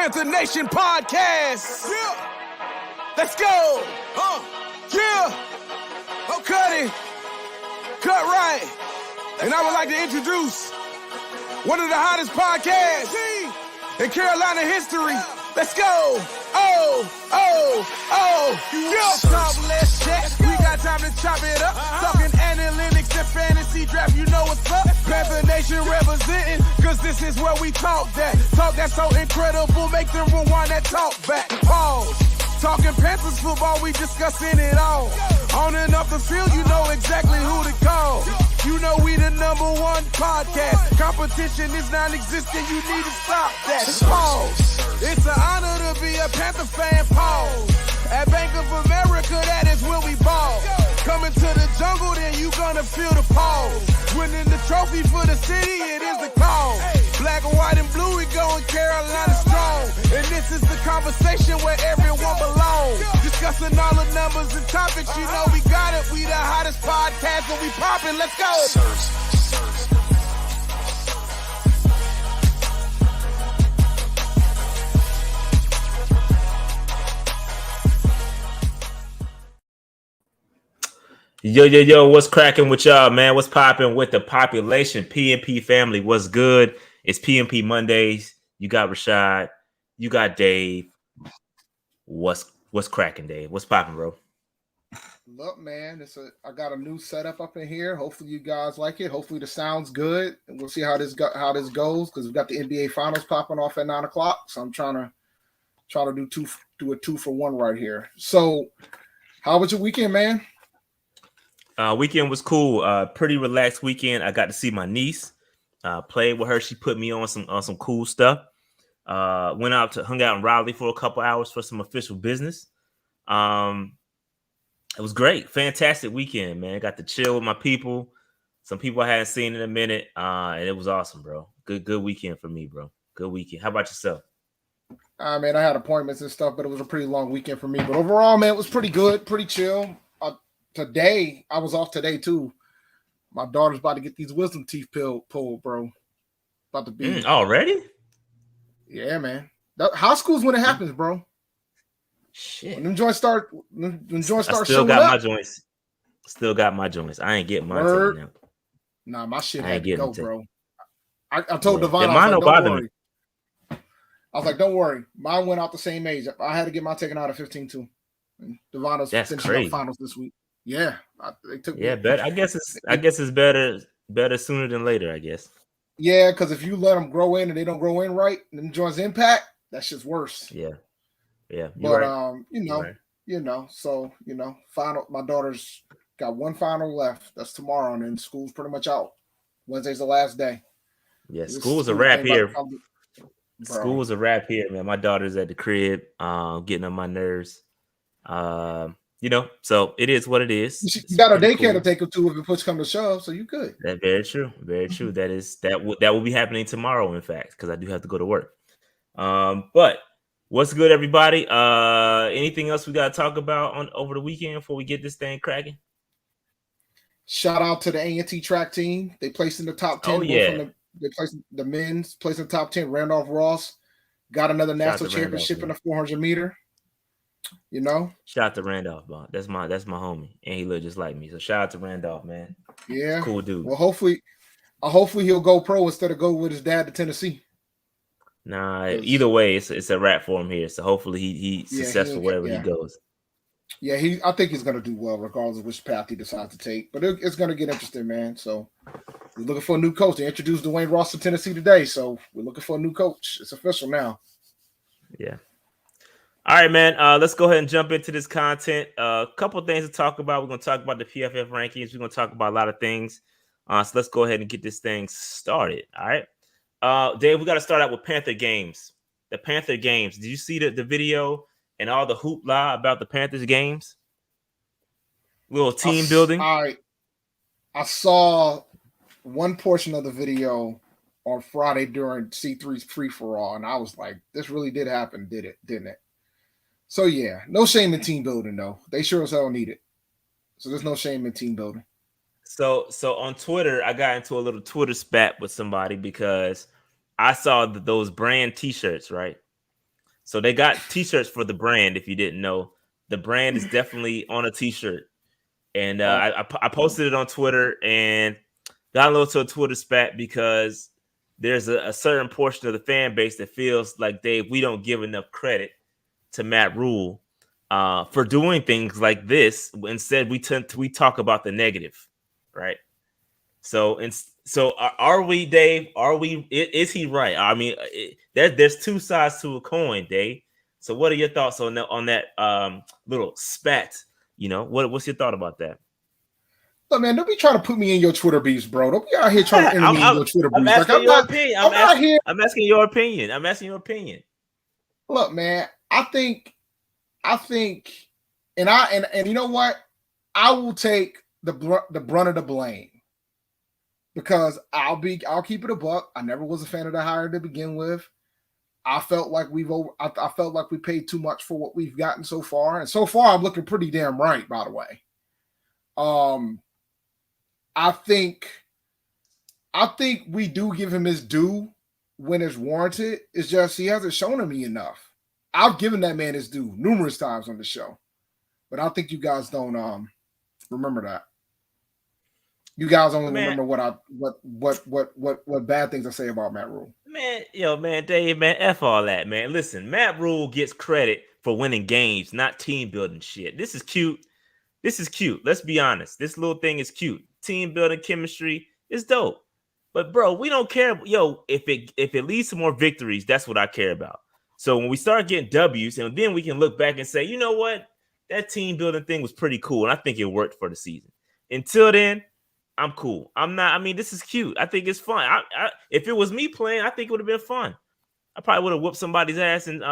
Panther Nation podcast. Yeah. Let's go. Yeah. Oh, cut it. Cut right. And I would like to introduce one of the hottest podcasts in Carolina history. Let's go. Yeah. Talk, let's check. We got time to chop it up. Talking analytics and fantasy draft. You know what's up. Panther Nation representing. Cause this is where we talk that. Talk that's so incredible. Make them rewind that talk back. Pause. Talking Panthers football, we discussing it all. On and off the field, you know exactly who to call. You know we the #1 podcast. Competition is non-existent, you need to stop that. Pause. It's an honor to be a Panther fan, pause. At Bank of America, that is where we ball. Coming to the jungle, then you gonna feel the pause. Winning the trophy for the city, it is the call. Black, white, and blue, we going Carolina strong. And this is the conversation where everyone belongs. Discussing all the numbers and topics, you know we got it. We the hottest podcast and we poppin', let's go. Yo, what's cracking with y'all, man? What's popping with the population? PNP family, what's good? It's PNP Mondays. You got Rashad. You got Dave. What's cracking, Dave? What's popping, bro? Look, man, I got a new setup up in here. Hopefully you guys like it. Hopefully the sound's good, and we'll see how this goes because we've got the NBA Finals popping off at 9:00. So I'm trying to do a 2-for-1 right here. So, how was your weekend, man? Weekend was cool. Pretty relaxed weekend. I got to see my niece. Played with her. She put me on some cool stuff. Hung out in Raleigh for a couple hours for some official business. It was great. Fantastic weekend, man. Got to chill with my people. Some people I hadn't seen in a minute. And it was awesome, bro. Good weekend for me, bro. Good weekend. How about yourself? Man, I had appointments and stuff, but it was a pretty long weekend for me. But overall, man, it was pretty good, pretty chill. Today, I was off today too. My daughter's about to get these wisdom teeth pulled, bro. About to be already? Yeah, man. High school's when it happens, bro. Shit. When joints start still got my joints. Still got my joints. I ain't getting mine taken out. Nah, my shit had to go, bro. I told Devon, I was like, don't worry. I was like, don't worry. Mine went out the same age. I had to get mine taken out at 15 too. And Devon's finishing up finals this week. Yeah, they took. Yeah, better. I guess it's better sooner than later. I guess. Yeah, because if you let them grow in and they don't grow in right, and them joints impact, that's just worse. Yeah. But right. So final. My daughter's got one final left. That's tomorrow, and then school's pretty much out. Wednesday's the last day. Yeah, school's a wrap here. School's a wrap here, man. My daughter's at the crib, getting on my nerves. So it is what it is. You got a daycare to take her to if it push come to shove, so you good. That's very true. Very true. That will be happening tomorrow, in fact, because I do have to go to work. But what's good, everybody? Anything else we got to talk about over the weekend before we get this thing cracking? Shout out to the A&T track team. They placed in the top 10. Oh, yeah. They placed the men's placed in the top 10. Randolph Ross got another national championship in the 400 meter. Shout out to Randolph, bro. That's my homie, and he look just like me. So shout out to Randolph, man. Yeah, cool dude. Well, hopefully he'll go pro instead of go with his dad to Tennessee. Nah, either way, it's a wrap for him here. So hopefully he's successful wherever he goes. Yeah, I think he's gonna do well regardless of which path he decides to take. But it's gonna get interesting, man. So we're looking for a new coach. They introduced Dwayne Ross to Tennessee today, so we're looking for a new coach. It's official now. Yeah. All right, man. Let's go ahead and jump into this content. A couple of things to talk about. We're going to talk about the PFF rankings. We're going to talk about a lot of things. So let's go ahead and get this thing started. All right. Dave, we got to start out with Panther games. The Panther games. Did you see the video and all the hoopla about the Panthers games? Little team building. I saw one portion of the video on Friday during C3's free-for-all, and I was like, this really did happen, didn't it? So, yeah, no shame in team building, though. They sure as hell need it. So there's no shame in team building. So on Twitter, I got into a little Twitter spat with somebody because I saw those brand T-shirts, right? So they got t-shirts for the brand. If you didn't know, the brand is definitely on a t-shirt. And I posted it on Twitter and got a little to a Twitter spat because there's a certain portion of the fan base that feels like, Dave, we don't give enough credit to Matt Rule for doing things like this. Instead, we talk about the negative, right? So are we, Dave? Is he right? I mean, there's two sides to a coin, Dave. So what are your thoughts on that little spat? You know, what's your thought about that? Look, man, don't be trying to put me in your Twitter beefs, bro. Don't be out here trying to enter me in your Twitter beefs. I'm asking your opinion. I'm asking your opinion. I'm asking your opinion. Look, man, I think, and you know what? I will take the brunt of the blame because I'll keep it a buck. I never was a fan of the hire to begin with. I felt like I felt like we paid too much for what we've gotten so far, and so far I'm looking pretty damn right, by the way. I think we do give him his due when it's warranted. It's just he hasn't shown to me enough. I've given that man his due numerous times on the show, but I think you guys don't remember that. You guys only remember what bad things I say about Matt Rule. Man, Dave, man, F all that, man. Listen, Matt Rule gets credit for winning games, not team building shit. This is cute. Let's be honest. This little thing is cute. Team building chemistry is dope. But bro, we don't care. Yo, if it leads to more victories, that's what I care about. So when we start getting W's, and then we can look back and say, you know what? That team building thing was pretty cool. And I think it worked for the season. Until then, I'm cool. This is cute. I think it's fun. If it was me playing, I think it would have been fun. I probably would have whooped somebody's ass in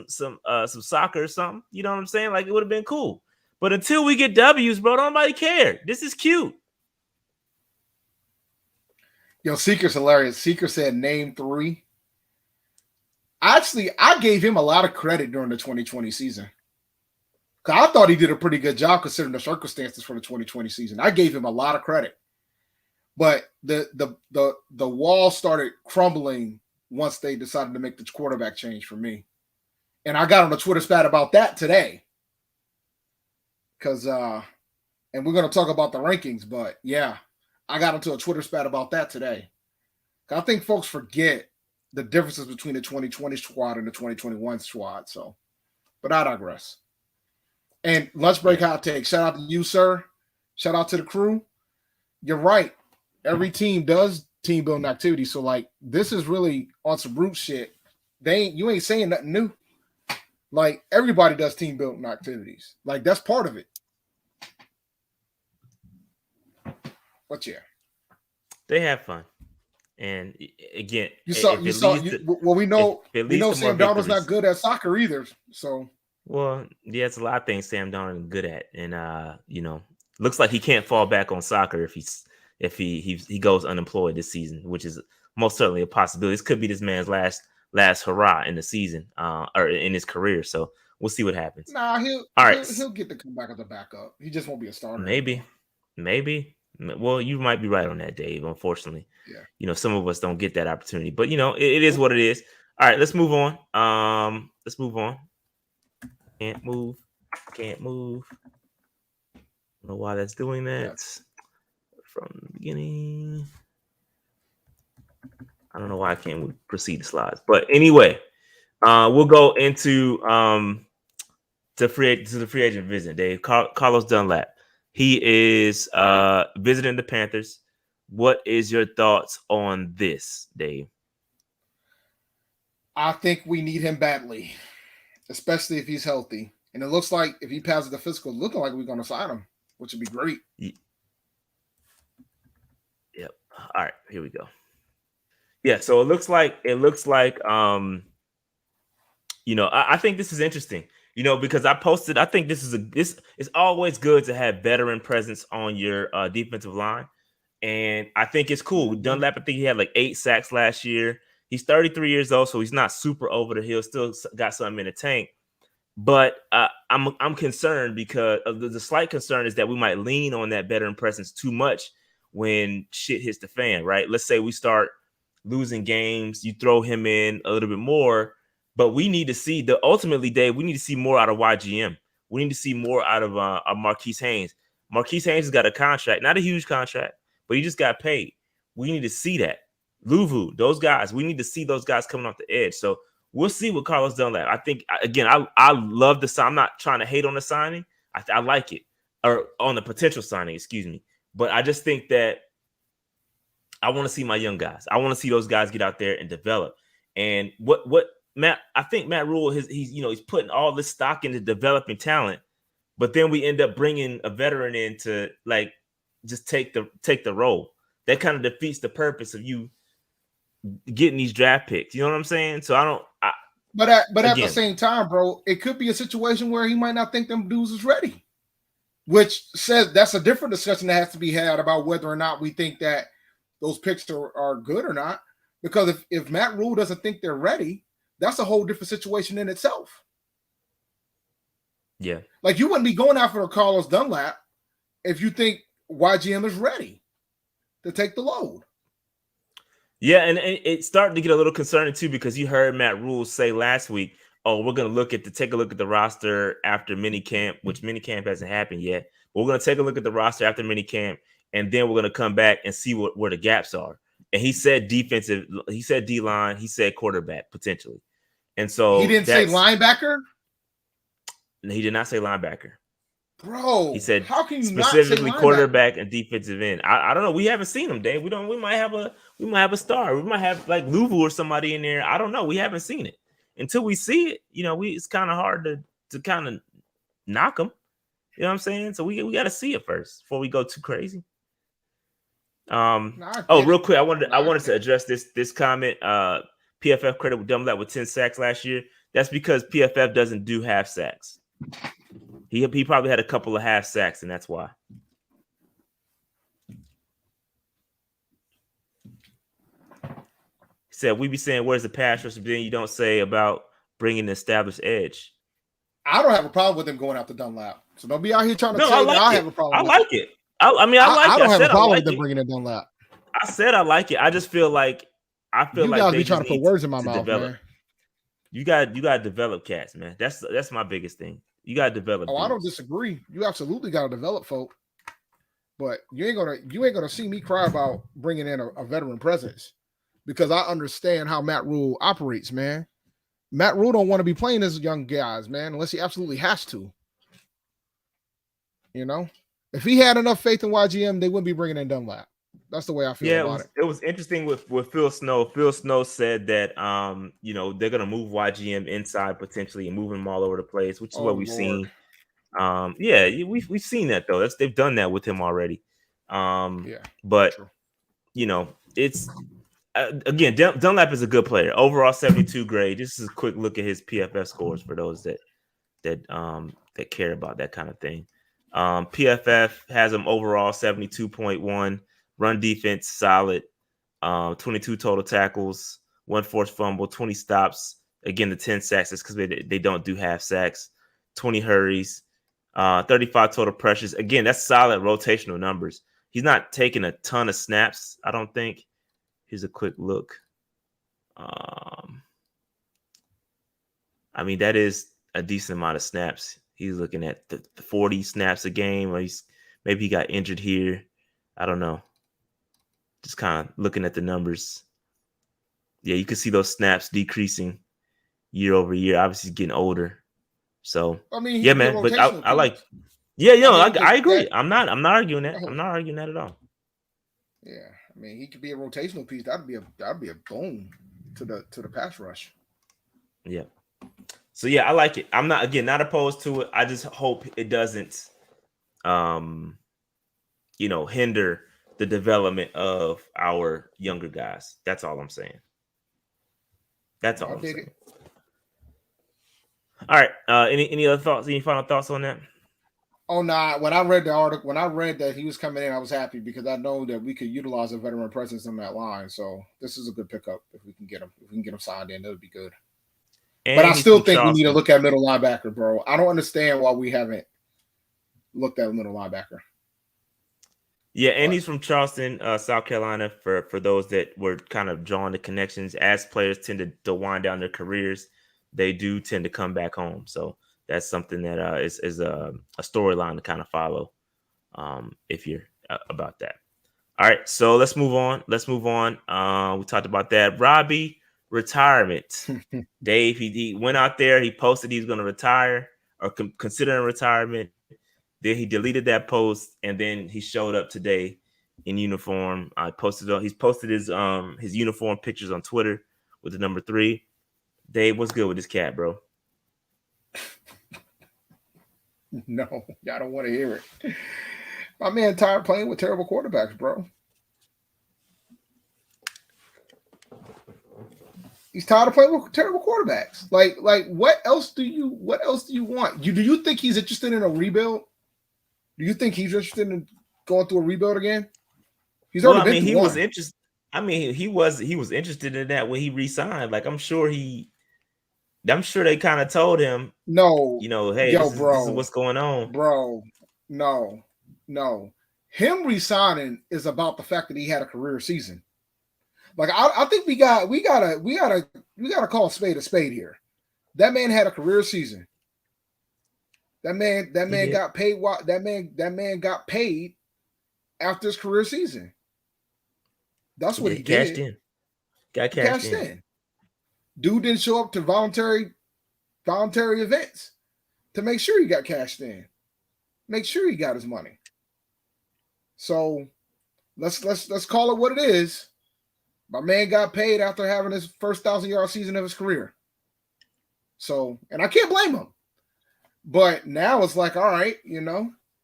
some soccer or something. You know what I'm saying? Like, it would have been cool. But until we get W's, bro, nobody care. This is cute. Yo, Seeker's hilarious. Seeker said name 3. Actually, I gave him a lot of credit during the 2020 season. I thought he did a pretty good job considering the circumstances for the 2020 season. I gave him a lot of credit. But the wall started crumbling once they decided to make the quarterback change for me. And I got on the Twitter spat about that today. Because and we're going to talk about the rankings, but yeah, I got into a Twitter spat about that today. I think folks forget the differences between the 2020 squad and the 2021 squad. So, but I digress. And lunch break hot take. Shout out to you, sir. Shout out to the crew. You're right. Every team does team building activities. So, like, this is really on some root shit. You ain't saying nothing new. Like, everybody does team building activities. Like, that's part of it. But yeah, they have fun. And again, we know Sam Darnold's not good at soccer either. So, well, yeah, it's a lot of things Sam Darnold is good at, and looks like he can't fall back on soccer if he goes unemployed this season, which is most certainly a possibility. This could be this man's last hurrah in the season, or in his career. So we'll see what happens. Nah, he'll get to come back as a backup. He just won't be a starter. Maybe. Well, you might be right on that, Dave. Unfortunately, yeah. Some of us don't get that opportunity, but it is what it is. All right, let's move on. Can't move. I don't know why that's doing that from the beginning. I don't know why I can't proceed the slides, but anyway, we'll go into the free agent visit. Dave, Carlos Dunlap. He is visiting the Panthers. What is your thoughts on this, Dave? I think we need him badly, especially if he's healthy. And it looks like if he passes the physical, it's looking like we're going to sign him, which would be great. Yep. All right, here we go. Yeah, so it looks like I think this is interesting. Because I posted, I think it's always good to have veteran presence on your defensive line. And I think it's cool. Dunlap, I think he had like 8 sacks last year. He's 33 years old, so he's not super over the hill. Still got something in the tank. But I'm concerned because the slight concern is that we might lean on that veteran presence too much when shit hits the fan, right? Let's say we start losing games. You throw him in a little bit more. But we need to see ultimately, Dave, we need to see more out of YGM. We need to see more out of Marquise Haynes. Marquise Haynes has got a contract, not a huge contract, but he just got paid. We need to see that. Luvu, those guys, we need to see those guys coming off the edge. So we'll see what Carlos Dunlap. I think, again, I love the sign. I'm not trying to hate on the signing. I like it, or on the potential signing, excuse me. But I just think that I want to see my young guys. I want to see those guys get out there and develop. And what Matt, I think Matt Rule, he's putting all this stock into developing talent, but then we end up bringing a veteran in to like just take the role. That kind of defeats the purpose of you getting these draft picks. You know what I'm saying? So But at the same time, bro, it could be a situation where he might not think them dudes is ready, which says that's a different discussion that has to be had about whether or not we think that those picks are good or not. Because if Matt Rule doesn't think they're ready, that's a whole different situation in itself. Yeah. Like you wouldn't be going after Carlos Dunlap if you think YGM is ready to take the load. Yeah, and it's starting to get a little concerning too, because you heard Matt Rule say last week, "Oh, we're going to take a look at the roster after minicamp," which minicamp hasn't happened yet. But we're going to take a look at the roster after minicamp, and then we're going to come back and see where the gaps are. And he said defensive, he said D-line, he said quarterback potentially. And so he didn't say linebacker. He did not say linebacker. Bro, he said how can you specifically not say quarterback and defensive end. I don't know. We haven't seen him, Dave. We might have a star. We might have like Luvu or somebody in there. I don't know. We haven't seen it. Until we see it, it's kind of hard to kind of knock him. You know what I'm saying? So we got to see it first before we go too crazy. Real quick, I wanted to address this comment. PFF credit Dunlap with 10 sacks last year. That's because PFF doesn't do half sacks. He probably had a couple of half sacks, and that's why. He said, "We be saying where's the pass rush, but then you don't say about bringing the established edge." I don't have a problem with him going after Dunlap, so don't be out here trying to tell me I have a problem. I like it. I like it. I don't have a problem with them bringing in Dunlap. I said I like it. I just feel like you guys be trying to put words in my mouth, man. You got to develop cats, man. That's my biggest thing. You got to develop. I don't disagree. You absolutely got to develop folk, but you ain't gonna see me cry about bringing in a veteran presence, because I understand how Matt Rule operates, man. Matt Rule don't want to be playing as young guys, man, unless he absolutely has to. If he had enough faith in YGM, they wouldn't be bringing in Dunlap. That's the way I feel about it. It was interesting with Phil Snow. Phil Snow said that they're gonna move YGM inside potentially and move him all over the place, which is what we've seen. We've seen that though. They've done that with him already. But true. It's again, Dunlap is a good player. Overall 72 grade. This is a quick look at his PFF scores for those that care about that kind of thing. PFF has him overall 72.1. Run defense solid, 22 total tackles, 1 forced fumble, 20 stops. Again, the 10 sacks is because they don't do half sacks, 20 hurries, 35 total pressures. Again, that's solid rotational numbers. He's not taking a ton of snaps, I don't think. Here's a quick look. That is a decent amount of snaps. He's looking at the 40 snaps a game, or maybe he got injured here. I don't know. Just kind of looking at the numbers. Yeah, you can see those snaps decreasing year over year. Obviously, he's getting older. So, yeah, man. But I like. Yeah, I agree. I'm not arguing that. I'm not arguing that at all. Yeah, he could be a rotational piece. That'd be a boom to the pass rush. Yeah. So yeah, I like it. I'm not opposed to it. I just hope it doesn't, hinder the development of our younger guys. That's all I'm saying. That's all I'm saying. All right. Any other thoughts? Any final thoughts on that? Oh, nah. When I read the article, when I read that he was coming in, I was happy because I know that we could utilize a veteran presence on that line. So this is a good pickup if we can get him signed in. That would be good. And but I still think we need to look at middle linebacker, bro. I don't understand why we haven't looked at middle linebacker. Yeah, and he's from Charleston, South Carolina, for those that were kind of drawing the connections. As players tend to wind down their careers, they do tend to come back home. So that's something that is a storyline to kind of follow if you're about that. All right, so let's move on. We talked about that. Robbie retirement. Dave, he went out there. He posted he's going to retire or considering retirement. Then he deleted that post, and then he showed up today in uniform. He's posted his uniform pictures on Twitter with the number 3. Dave, what's good with this cat, bro? No, I don't want to hear it. My man tired playing with terrible quarterbacks, bro. He's tired of playing with terrible quarterbacks. Like what else do you want? Do you think he's interested in a rebuild? Do you think he's interested in going through a rebuild again? He's already been through one. Was interested. I mean, he was interested in that when he re-signed. Like, I'm sure they kind of told him, no, hey, this is what's going on, bro. No. Him re-signing is about the fact that he had a career season. Like, I think we gotta call a spade here. That man had a career season. That man got paid. That man got paid after his career season. That's what he did. Cashed in. Got cashed in. Dude didn't show up to voluntary events to make sure he got cashed in. Make sure he got his money. So let's call it what it is. My man got paid after having his first 1,000-yard season of his career. So, and I can't blame him. But now it's like, all right,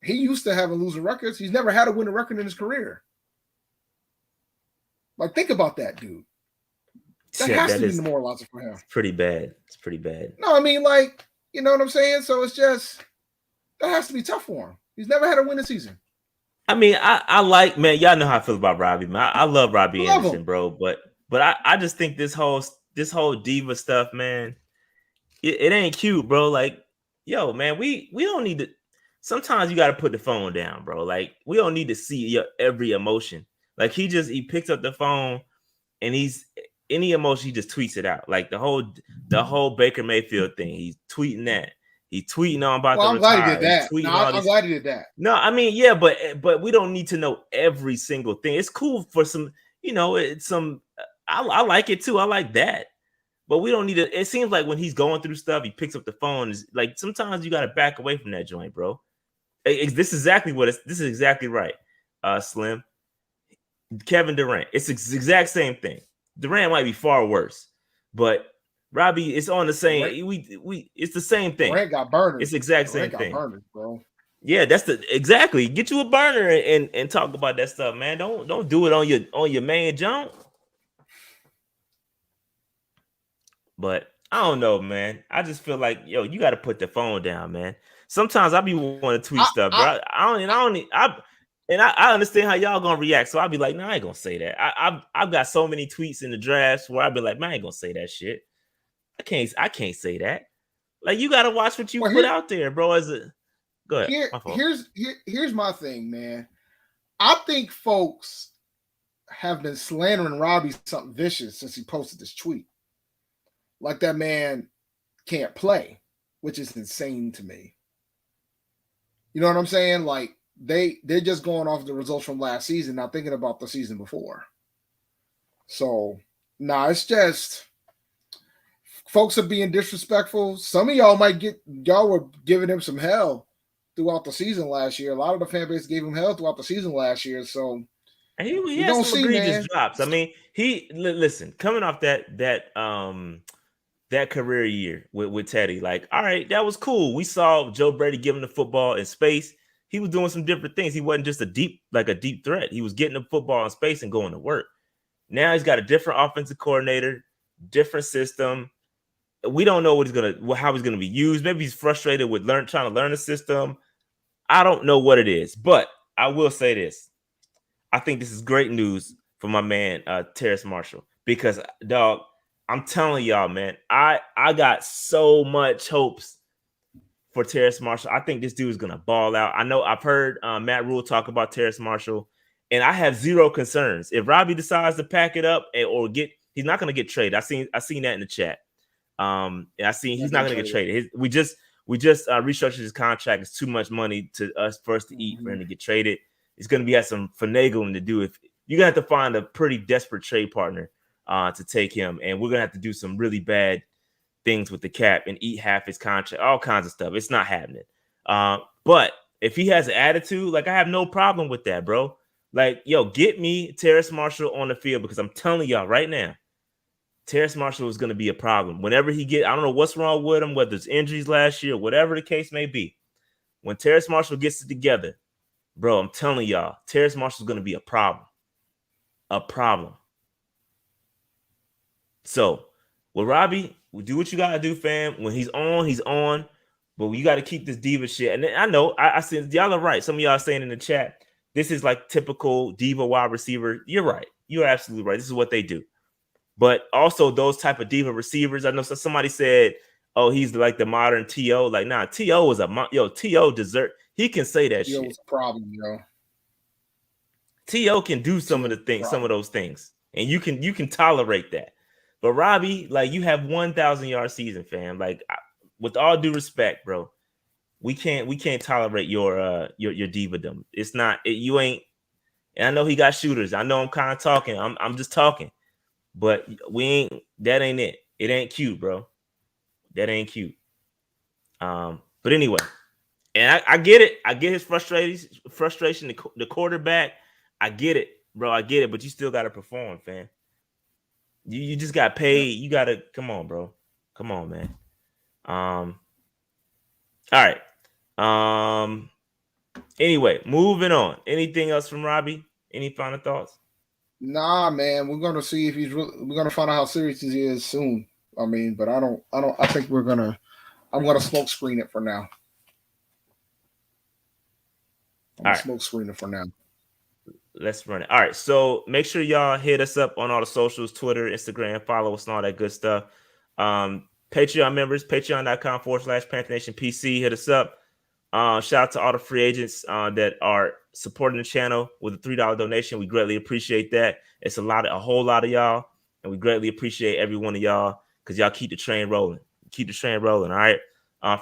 he used to having losing records. He's never had a winning record in his career. Like, think about that, dude. That has to be demoralizing for him. It's pretty bad. No, I mean, like, you know what I'm saying? So it's just, that has to be tough for him. He's never had a winning season. I mean, I like, man, y'all know how I feel about Robbie, man. I love Robbie Anderson, bro. But I just think this whole diva stuff, man, it ain't cute, bro. Like, yo, man, we don't need to. Sometimes you got to put the phone down, bro. Like, we don't need to see your every emotion. Like, he picks up the phone and any emotion, he just tweets it out. Like the whole Baker Mayfield thing. He's tweeting that. He's tweeting on about I'm glad he did that. I'm glad he did that. No, I mean, yeah, but we don't need to know every single thing. It's cool for some, it's some. I like it too. I like that. But we don't need to. It seems like when he's going through stuff, he picks up the phone. Is like sometimes you got to back away from that joint, bro. This is exactly right, Slim. Kevin Durant. It's the exact same thing. Durant might be far worse, but Robbie, it's on the same. It's the same thing. Durant got burners. It's the exact same thing, burners, bro. Yeah, that's exactly. Get you a burner and talk about that stuff, man. Don't do it on your main jump. But I don't know, man. I just feel like, yo, you got to put the phone down, man. Sometimes I be wanting to tweet stuff, bro. I understand how y'all gonna react, so I'll be like, no, I ain't gonna say that. I've got so many tweets in the drafts where I'll be like, man, I ain't gonna say that shit. I can't say that. Like, you gotta watch what you put out there, bro. Go ahead. Here's my thing, man. I think folks have been slandering Robbie something vicious since he posted this tweet. Like that man can't play, which is insane to me. You know what I'm saying? Like, they're just going off the results from last season, not thinking about the season before. So, it's just folks are being disrespectful. Some of y'all were giving him some hell throughout the season last year. A lot of the fan base gave him hell throughout the season last year. So he had some egregious drops. I mean, listen, coming off that career year with Teddy, like, all right, that was cool. We saw Joe Brady give him the football in space. He was doing some different things. He wasn't just a deep threat. He was getting the football in space and going to work. Now he's got a different offensive coordinator, different system. We don't know how he's gonna be used. Maybe he's frustrated with trying to learn a system. I don't know what it is, but I will say this: I think this is great news for my man Terrace Marshall, because, dog, I'm telling y'all, man, I got so much hopes for Terrace Marshall. I think this dude is gonna ball out. I know I've heard Matt Rule talk about Terrace Marshall, and I have zero concerns if Robbie decides to pack it up he's not gonna get traded. I seen that in the chat. I seen he's not going to get traded. We just restructured his contract. It's too much money for us to eat for him to get traded. It's going to be some finagling to do. If you're going to have to find a pretty desperate trade partner to take him, and we're going to have to do some really bad things with the cap and eat half his contract, all kinds of stuff. It's not happening. But if he has an attitude, like, I have no problem with that, bro. Like, yo, get me Terrace Marshall on the field, because I'm telling y'all right now, Terrace Marshall is going to be a problem. Whenever I don't know what's wrong with him, whether it's injuries last year, whatever the case may be. When Terrace Marshall gets it together, bro, I'm telling y'all, Terrace Marshall is going to be a problem. A problem. So, with Robbie, we do what you got to do, fam. When he's on, he's on. But you got to keep this diva shit. And I know, I said, y'all are right. Some of y'all are saying in the chat, this is like typical diva wide receiver. You're right. You're absolutely right. This is what they do. But also those type of diva receivers. I know somebody said, oh, he's like the modern T.O. Like, nah, T.O. is T.O. he can say that shit. T.O.'s a problem, yo. T.O. can do some of those things. And you can tolerate that. But Robbie, like, you have 1,000 yard season, fam. Like, with all due respect, bro, we can't tolerate your diva-dom. It's not you ain't. And I know he got shooters. I know I'm kind of talking. I'm just talking, but that ain't it. It ain't cute, bro. That ain't cute. But anyway, and I get it. I get his frustration. The quarterback. I get it, bro. I get it. But you still got to perform, fam. You just got paid. You got to come on, bro. Come on, man. All right. Anyway, moving on. Anything else from Robbie? Any final thoughts? Nah, man. We're gonna see if we're gonna find out how serious he is soon. I mean, but I think I'm gonna smoke screen it for now. Smoke screen it for now. Let's run it. All right. So make sure y'all hit us up on all the socials, Twitter, Instagram, follow us and all that good stuff. Patreon members, patreon.com/Panther Nation PC. Hit us up. Shout out to all the free agents that are supporting the channel with a $3 donation. We greatly appreciate that. It's a whole lot of y'all, and we greatly appreciate every one of y'all because y'all keep the train rolling. Keep the train rolling. All right.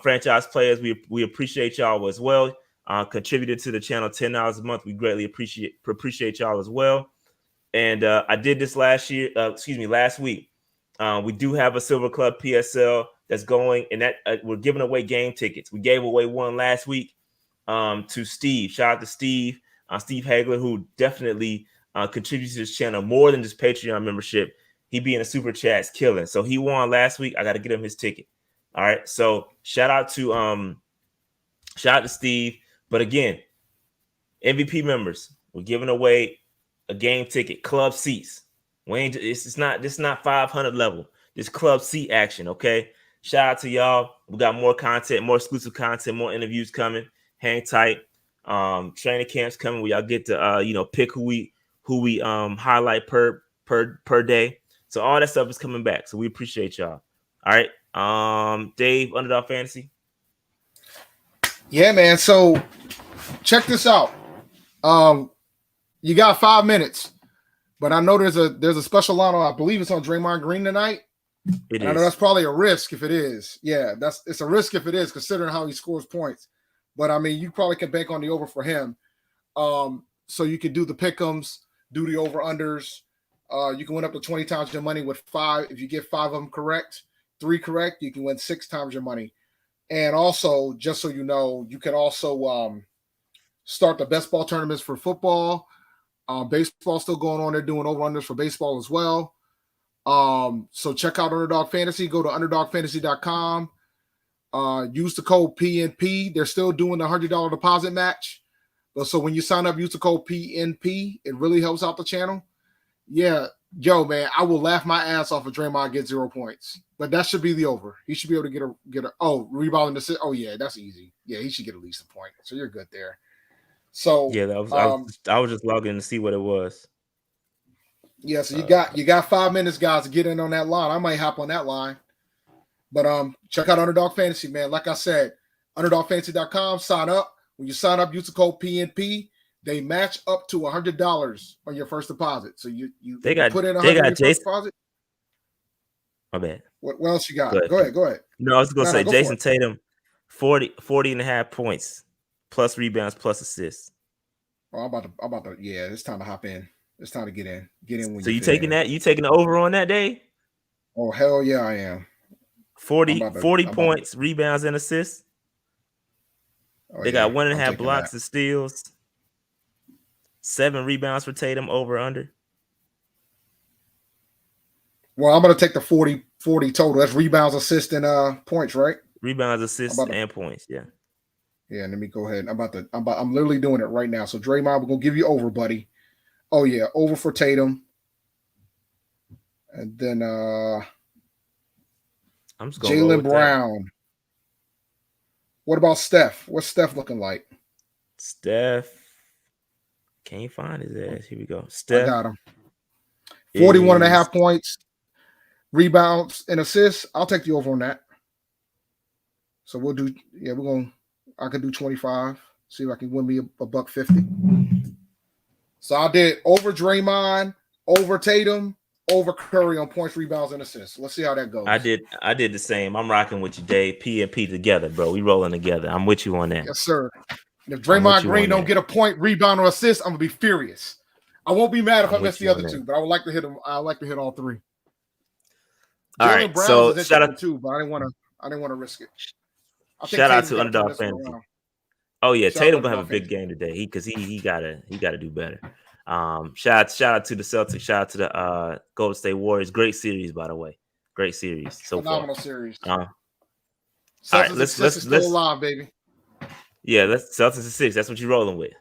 Franchise players, we appreciate y'all as well. Contributed to the channel $10 a month. We greatly appreciate y'all as well. And I did this last week. We do have a Silver Club PSL that's going, and that we're giving away game tickets. We gave away one last week to Steve. Shout out to Steve Hagler, who definitely contributes to this channel more than just Patreon membership. He be in the super chats killing. So he won last week. I got to get him his ticket. All right. So shout out to Steve. But again, MVP members, we're giving away a game ticket, club seats. It's not 500 level. This club seat action, okay? Shout out to y'all. We got more content, more exclusive content, more interviews coming. Hang tight. Training camps coming where y'all get to pick who we highlight per day. So all that stuff is coming back. So we appreciate y'all. All right. Dave, Underdog Fantasy. Yeah, man. So check this out. You got 5 minutes, but I know there's a special line on, I believe it's on Draymond Green tonight. I know that's probably a risk if it is. Yeah, it's a risk if it is, considering how he scores points. But I mean, you probably can bank on the over for him. So you can do the pick'ems, do the over-unders. You can win up to 20 times your money with 5. If you get 5 of them correct, 3 correct, you can win 6 times your money. And also, just so you know, you can also start the best ball tournaments for football. Baseball still going on. They're doing over-unders for baseball as well. So check out Underdog Fantasy. Go to underdogfantasy.com. Use the code PNP. They're still doing the $100 deposit match. So when you sign up, use the code PNP. It really helps out the channel. Yeah, yo, man, I will laugh my ass off if Draymond gets 0 points. But that should be the over. He should be able to get a rebound and assist. Oh yeah, that's easy. Yeah, he should get at least a point. So you're good there. So yeah, I was just logging to see what it was. Yeah, so you got 5 minutes, guys, to get in on that line. I might hop on that line. But check out Underdog Fantasy, man. Like I said, underdogfantasy.com, sign up. When you sign up, use the code PNP. They match up to $100 on your first deposit. So you put in $100 on your first deposit. My bad. What else you got? Go ahead. Go ahead. No, I was going to say go Jason for it. Tatum, 40 and a half points, plus rebounds, plus assists. Oh, I'm about to. Yeah, it's time to hop in. It's time to get in. Get in when So you you fit taking in. that? You taking the over on that day? Oh hell yeah, I am. 40 points, rebounds, and assists. Oh, They yeah, got 1.5 taking blocks that. and steals. 7 rebounds for Tatum, over under. Well, I'm gonna take the 40 total. That's rebounds, assists, and points, right? Rebounds, assists, and points. Yeah. Yeah, let me go ahead. I'm literally doing it right now. So Draymond, we're gonna give you over, buddy. Oh yeah, over for Tatum. And then I'm just gonna roll Jaylen with Brown. that. What about Steph? What's Steph looking like? Steph. Can't find his ass. Here we go. Steph. I got him. 41.5 points, rebounds, and assists. I'll take the over on that. So we'll do, I could do 25. See if I can win me a $150. So I did over Draymond, over Tatum, over Curry on points, rebounds, and assists. Let's see how that goes. I did the same. I'm rocking with you, Dave. P and P together, bro. We rolling together. I'm with you on that. Yes, sir. And if Draymond Green don't get a point, rebound, or assist, I'm gonna be furious. I won't be mad if I miss the other two, but I would like to hit them. I would like to hit all three. All right, so shout out too, but I didn't want to risk it. Shout out to Underdog Fantasy. Oh yeah, Tatum gonna have a big game today. He gotta do better. Shout out to the Celtics. Shout out to the Golden State Warriors. Great series, by the way. Great series so Phenomenal far. Series. All right, let's still alive, baby. Yeah, let's Celtics is 6. That's what you're rolling with.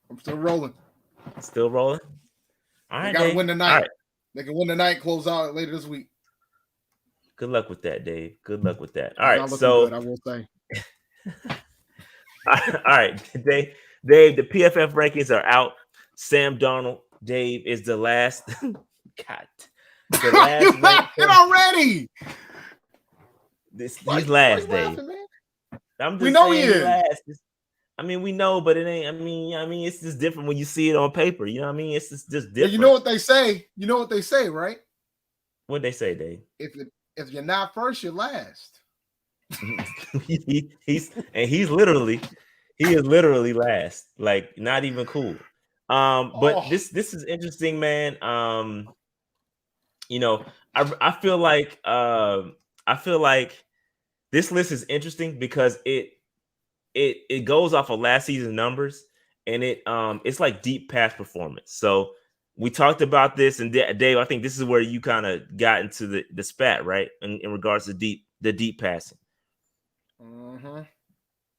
I'm still rolling. Still rolling. All right, they gotta win tonight. Right. They can win tonight. Close out later this week. Good luck with that, Dave. Good luck with that. All right, so good, I will say. All right, Dave. The PFF rankings are out. Sam Darnold, Dave, is the last. God, the last. It already. He's last, Dave. I'm just we know saying he is. Last. I mean, we know, but it ain't. I mean, it's just different when you see it on paper. You know what I me's just different. Yeah, you know what they say. You know what they say, right? What'd they say, Dave? If you're not first, you're last. He is literally last. Like, not even cool. But this is interesting, man. I feel like this list is interesting because it goes off of last season's numbers, and it's like deep pass performance. So we talked about this, and Dave, I think this is where you kind of got into the spat, right? In regards to the deep passing. Mm-hmm.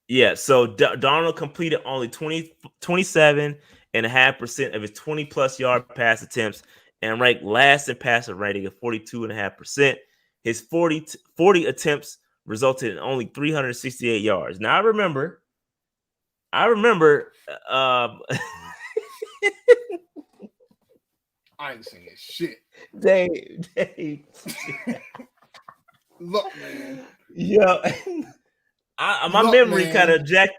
Yeah, so Darnold completed only 27.5% of his 20-plus yard pass attempts and ranked last in passer rating of 42.5%. His 40 attempts resulted in only 368 yards. Now, I remember I ain't saying shit. Dave. Look, man. Yeah. My memory kind of jacked.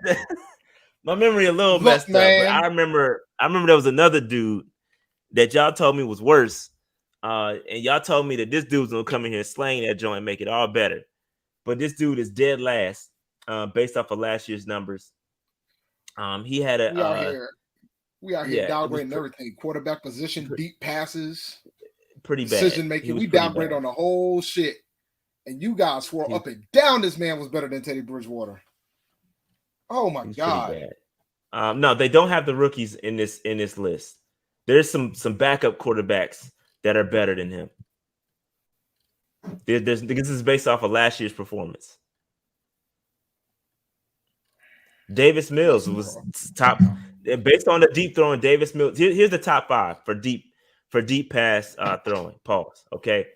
My memory a little messed up. But I remember there was another dude that y'all told me was worse. And y'all told me that this dude's gonna come in here and slang that joint and make it all better. But this dude is dead last, based off of last year's numbers. He had we out here downgrading everything. Quarterback position, deep passes, pretty bad. Decision making. We downgrade on the whole shit. And you guys swore up and down this man was better than Teddy Bridgewater. Oh my God. No, they don't have the rookies in this list. There's some backup quarterbacks that are better than him. This is based off of last year's performance. Davis Mills was top based on the deep throwing. Davis Mills. Here's the top 5 for deep pass throwing. Pause. Okay.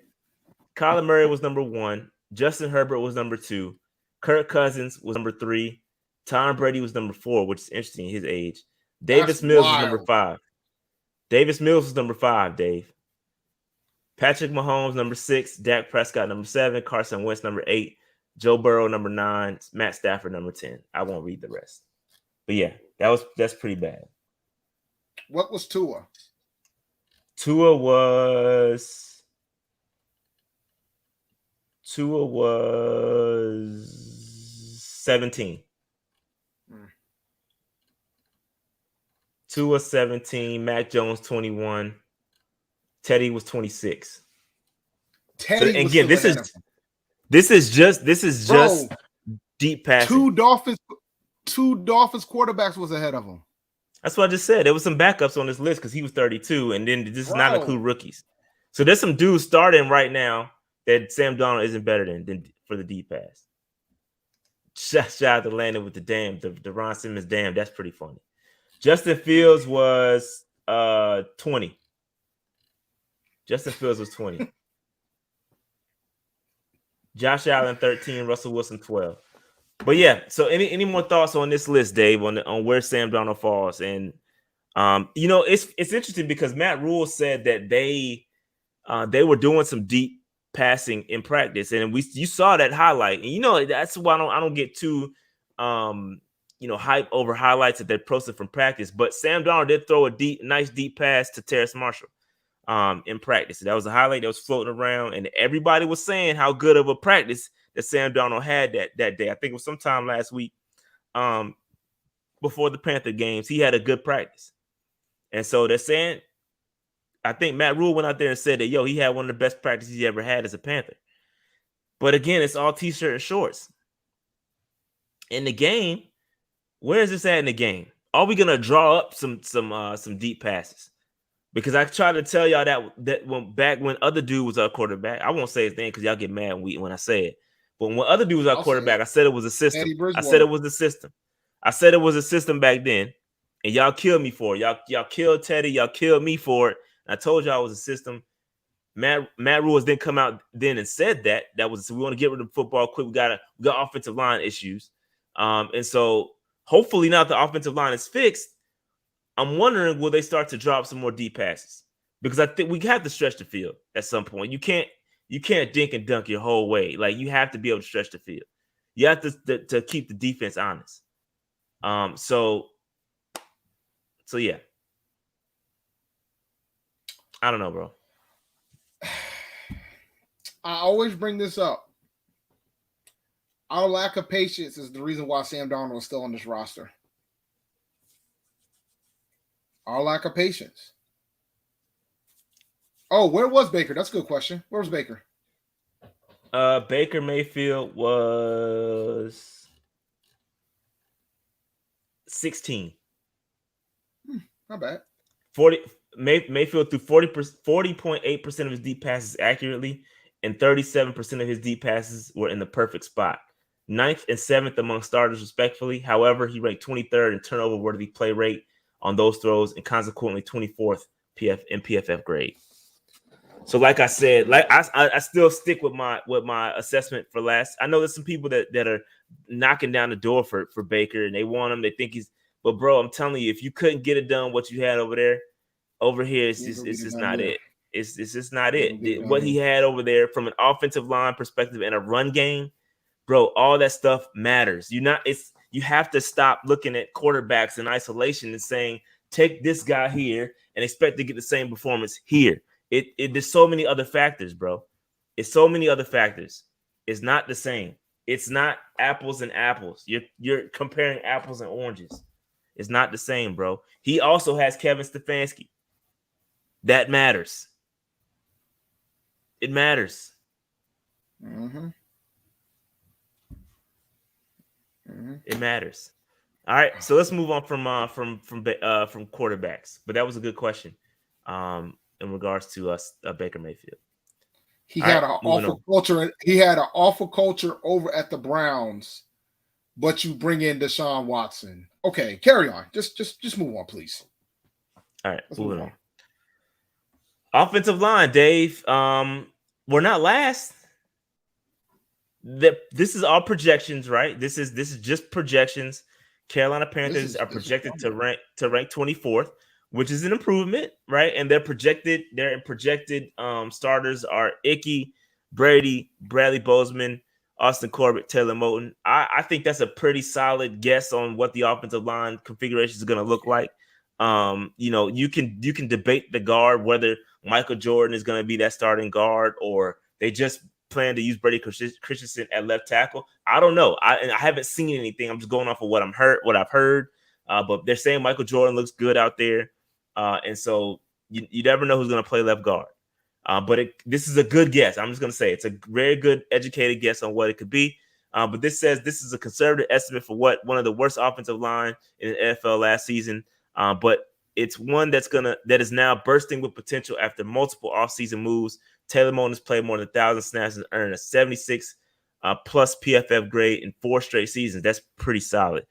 Kyler Murray was number 1. Justin Herbert was number 2. Kirk Cousins was number 3. Tom Brady was number 4, which is interesting, his age. Davis Mills was number 5. Davis Mills was number 5, Dave. Patrick Mahomes, number 6. Dak Prescott, number 7. Carson Wentz, number 8. Joe Burrow, number 9. Matt Stafford, number 10. I won't read the rest. But yeah, that's pretty bad. What was Tua? Tua was Tua was 17. Tua 17. Mac Jones 21. Teddy was 26. Teddy so, was again, still ahead of him. This is just deep passing. Two Dolphins quarterbacks was ahead of him. That's what I just said. There was some backups on this list because he was 32, and then this is not include rookies. So there's some dudes starting right now that Sam Darnold isn't better than for the deep pass. Shout out to Landon with the damn, the Ron Simmons damn. That's pretty funny. Justin Fields was 20. Justin Fields was 20. Josh Allen 13, Russell Wilson 12. But yeah, so any more thoughts on this list, Dave, on where Sam Darnold falls? And it's interesting because Matt Rule said that they were doing some deep passing in practice, and you saw that highlight. And that's why I don't get too hype over highlights that they're posted from practice. But Sam Darnold did throw a nice deep pass to Terrace Marshall in practice. That was a highlight that was floating around, and everybody was saying how good of a practice that Sam Darnold had that day. I think it was sometime last week before the Panther games. He had a good practice. And so they're saying, I think Matt Rule went out there and said that, he had one of the best practices he ever had as a Panther. But again, it's all T-shirt and shorts. In the game, where is this at in the game? Are we going to draw up some deep passes? Because I tried to tell y'all that when other dude was our quarterback, I won't say his name because y'all get mad when I say it. But when other dude was our quarterback, I said it was a system. I said it was the system. I said it was a system back then, and y'all killed me for it. Y'all killed Teddy. Y'all killed me for it. And I told y'all it was a system. Matt Rule then come out then and said that we want to get rid of football quick. We got offensive line issues, and so hopefully now the offensive line is fixed. I'm wondering, will they start to drop some more deep passes? Because I think we have to stretch the field at some point. You can't dink and dunk your whole way. Like, you have to be able to stretch the field. You have to keep the defense honest. So yeah. I don't know, bro. I always bring this up. Our lack of patience is the reason why Sam Darnold is still on this roster. Our lack of patience. Oh, where was Baker? That's a good question. Where was Baker? Baker Mayfield was 16. Not bad. 40. Mayfield threw 40.8% of his deep passes accurately, and 37% of his deep passes were in the perfect spot. 9th and 7th among starters, respectively. However, he ranked 23rd in turnover-worthy play rate on those throws, and consequently 24th in PFF grade. So, like I said, I still stick with my assessment for last. I know there's some people that are knocking down the door for Baker, and they want him. They think he's, but bro, I'm telling you, if you couldn't get it done, what you had over here, it's just not it. It's just not it. What he had over there from an offensive line perspective and a run game, bro, all that stuff matters. You have to stop looking at quarterbacks in isolation and saying, take this guy here and expect to get the same performance here. There's so many other factors, bro. It's so many other factors. It's not the same. It's not apples and apples. You're comparing apples and oranges. It's not the same, bro. He also has Kevin Stefanski. That matters. It matters. Mm-hmm. Mm-hmm. It matters. All right, so let's move on from quarterbacks. But that was a good question in regards to Baker Mayfield. He had an awful culture. He had an awful culture over at the Browns, but you bring in Deshaun Watson. Okay, carry on. Just move on, please. All right, moving on. Offensive line, Dave. We're not last. This is all projections, right? This is just projections. Carolina Panthers are projected to rank 24th, which is an improvement, right? And their projected starters are Icky, Brady, Bradley Bozeman, Austin Corbett, Taylor Moton. I think that's a pretty solid guess on what the offensive line configuration is going to look like. You can debate the guard, whether Michael Jordan is going to be that starting guard or they just plan to use Brady Christensen at left tackle? I don't know. I haven't seen anything. I'm just going off of what I've heard. But they're saying Michael Jordan looks good out there, and so you never know who's going to play left guard. But this is a good guess. I'm just going to say it's a very good, educated guess on what it could be. But this says this is a conservative estimate for what one of the worst offensive line in the NFL last season. But it's one that is now bursting with potential after multiple offseason moves. Taylor Moton has played more than 1,000 snaps and earned a 76 plus PFF grade in 4 straight seasons. That's pretty solid.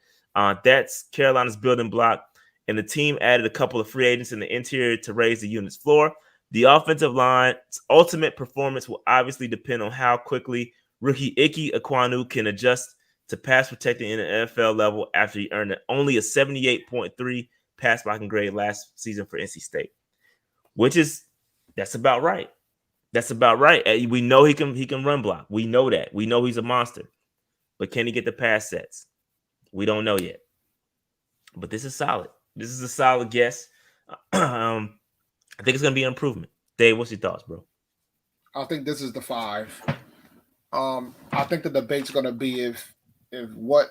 That's Carolina's building block, and the team added a couple of free agents in the interior to raise the unit's floor. The offensive line's ultimate performance will obviously depend on how quickly rookie Ike Ekwonu can adjust to pass protecting in the NFL level after he earned only a 78.3 pass blocking grade last season for NC State, that's about right. That's about right. We know he can run block. We know that. We know he's a monster. But can he get the pass sets? We don't know yet. But this is solid. This is a solid guess. I think it's going to be an improvement. Dave, what's your thoughts, bro? I think this is the 5. I think the debate's going to be if what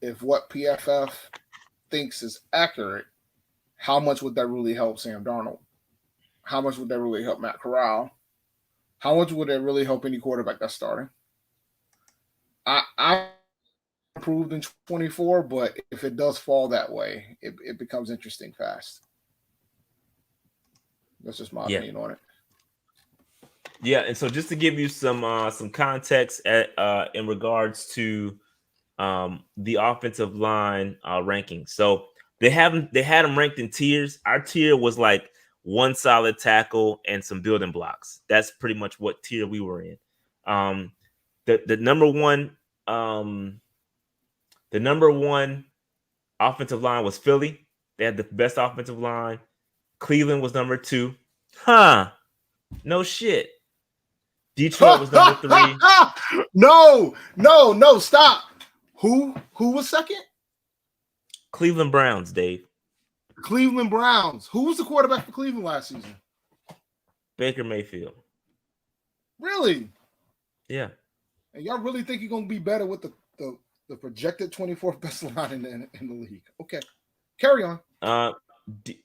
PFF thinks is accurate, how much would that really help Sam Darnold? How much would that really help Matt Corral? How much would it really help any quarterback that's starting? I improved in 24, but if it does fall that way, it becomes interesting fast. That's just my opinion on it. Yeah, and so just to give you some context in regards to the offensive line rankings. So they had them ranked in tiers. Our tier was like 1 solid tackle and some building blocks. That's pretty much what tier we were in. The number one offensive line was Philly. They had the best offensive line. Cleveland was number 2. No shit. Detroit was number 3. No, stop. Who was second? Cleveland Browns, Dave. Cleveland Browns. Who was the quarterback for Cleveland last season? Baker Mayfield. Really? Yeah. And y'all really think you're going to be better with the projected 24th best line in the league? Okay. Carry on.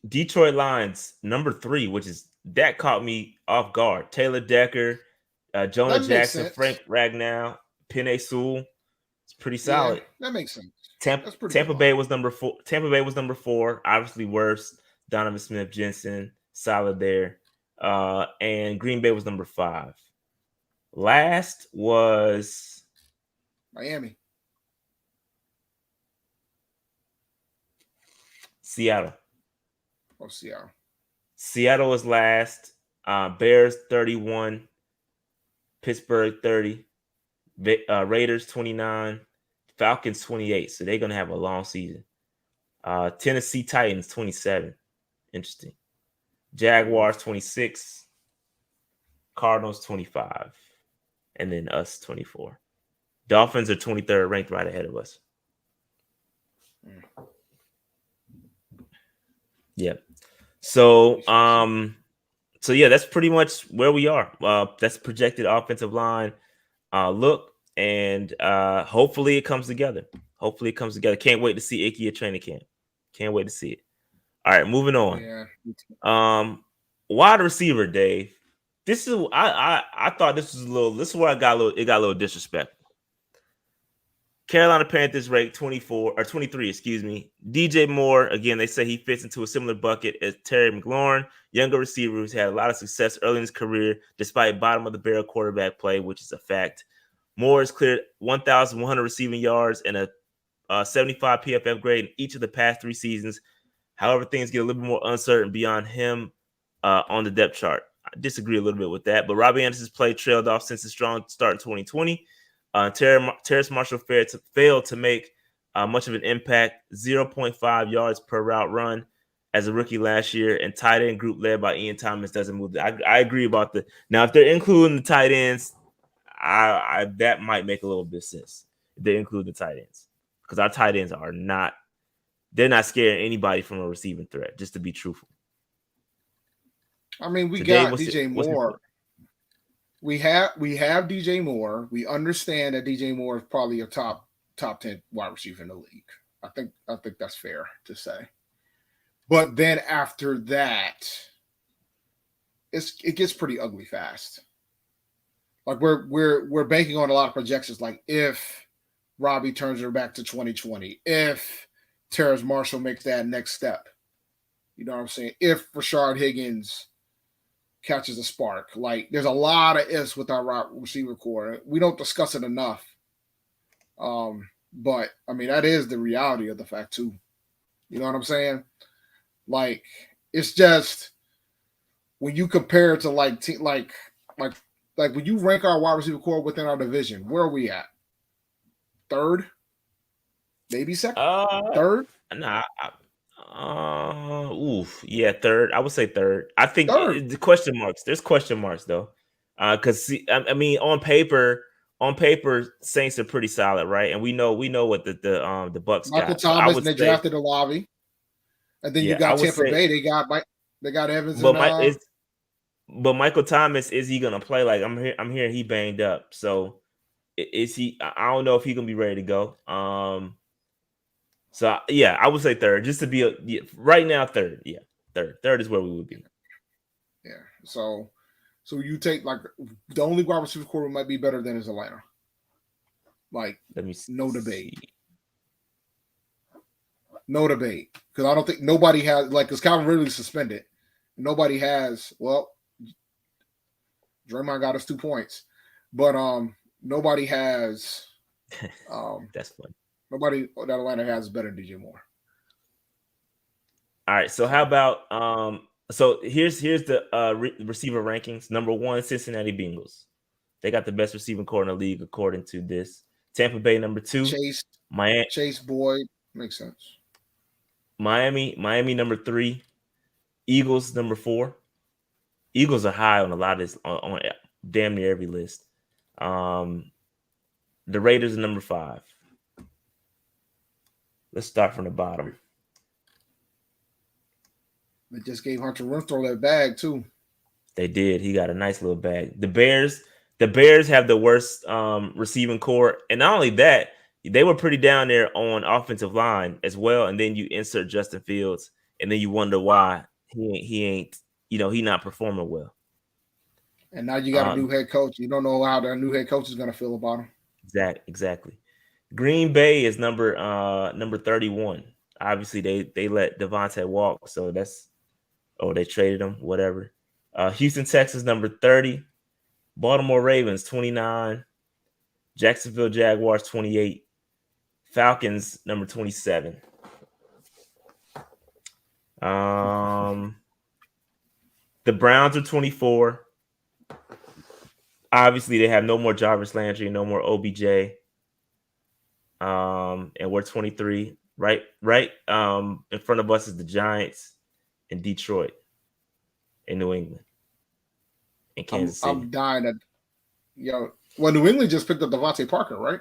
Detroit Lions, number 3, that caught me off guard. Taylor Decker, Jonah Jackson, Frank Ragnow, Penei Sewell. It's pretty solid. Yeah, that makes sense. Tampa Bay was number 4. Tampa Bay was number 4. Obviously worse. Donovan Smith-Jensen, solid there. And Green Bay was number 5. Last was Miami. Seattle. Oh, Seattle. Seattle was last. Bears 31. Pittsburgh 30. Raiders 29. Falcons 28. So they're going to have a long season. Tennessee Titans 27. Interesting. Jaguars 26. Cardinals 25. And then us 24. Dolphins are 23rd, ranked right ahead of us. Yeah. So yeah, that's pretty much where we are. That's projected offensive line look, and hopefully it comes together. Can't wait to see Icky at training camp. Can't wait to see it. All right, moving on. Yeah. Wide receiver, Dave. This is I thought this was this is where it got a little disrespectful. Carolina Panthers ranked 23, excuse me. DJ Moore, again, they say he fits into a similar bucket as Terry McLaurin, younger receiver who's had a lot of success early in his career, despite bottom of the barrel quarterback play, which is a fact. Moore has cleared 1,100 receiving yards and a 75 PFF grade in each of the past 3 seasons. However, things get a little bit more uncertain beyond him on the depth chart. I disagree a little bit with that, but Robbie Anderson's play trailed off since a strong start in 2020. Terrace Marshall failed to make much of an impact, 0.5 yards per route run as a rookie last year, and tight end group led by Ian Thomas doesn't move. I agree about now if they're including the tight ends, I that might make a little bit of sense if they include the tight ends, because our tight ends they're not scaring anybody from a receiving threat, just to be truthful. I mean, we got DJ Moore. we have DJ Moore. We understand that DJ Moore is probably a top 10 wide receiver in the league. I think that's fair to say. But then after that, it gets pretty ugly fast. Like we're banking on a lot of projections. Like if Robbie turns her back to 2020, if Terrace Marshall makes that next step, you know what I'm saying? If Rashard Higgins catches a spark, like there's a lot of ifs with our receiver core. We don't discuss it enough. But I mean that is the reality of the fact too. You know what I'm saying? Like it's just when you compare it to like when you rank our wide receiver core within our division, where are we at? Third? Maybe second? Third? Nah. Yeah, third. I would say third. I think the question marks. There's question marks though, because I mean, on paper, Saints are pretty solid, right? And we know what the Bucks Michael got. Thomas, and they drafted Olave, and then you got Tampa Bay. They got Evans. But Michael Thomas, is he gonna play? Like I'm hearing he banged up. So is he? I don't know if he gonna be ready to go. So yeah, I would say third, just to be right now third. Yeah, third is where we would be. Yeah. So you take like the only wide receiver core might be better than is Atlanta. Like let me see. No debate. No debate, because I don't think nobody has because Calvin Ridley suspended. Nobody has. Well, Draymond got us 2 points, but nobody has. That's funny. Nobody that Atlanta has is better than DJ Moore. All right, so how about so here's the receiver rankings. Number 1, Cincinnati Bengals. They got the best receiving core in the league according to this. Tampa Bay number 2. Chase Boyd makes sense. Miami number 3. Eagles number 4. Eagles are high on a lot of this on damn near every list. The Raiders are number 5. Let's start from the bottom. They just gave Hunter Renfrow that bag too. They did. He got a nice little bag. The Bears have the worst receiving core, and not only that, they were pretty down there on offensive line as well. And then you insert Justin Fields, and then you wonder why he ain't he not performing well. And now you got a new head coach. You don't know how that new head coach is going to feel about him. Exactly. Green Bay is number 31. Obviously, they let Devontae walk, so they traded him, whatever. Houston Texans number 30. Baltimore Ravens 29. Jacksonville Jaguars 28. Falcons number 27. The Browns are 24. Obviously, they have no more Jarvis Landry, no more OBJ. And we're 23. Right. In front of us is the Giants and Detroit and New England and Kansas City. I'm dying at well, New England just picked up Devontae Parker, right?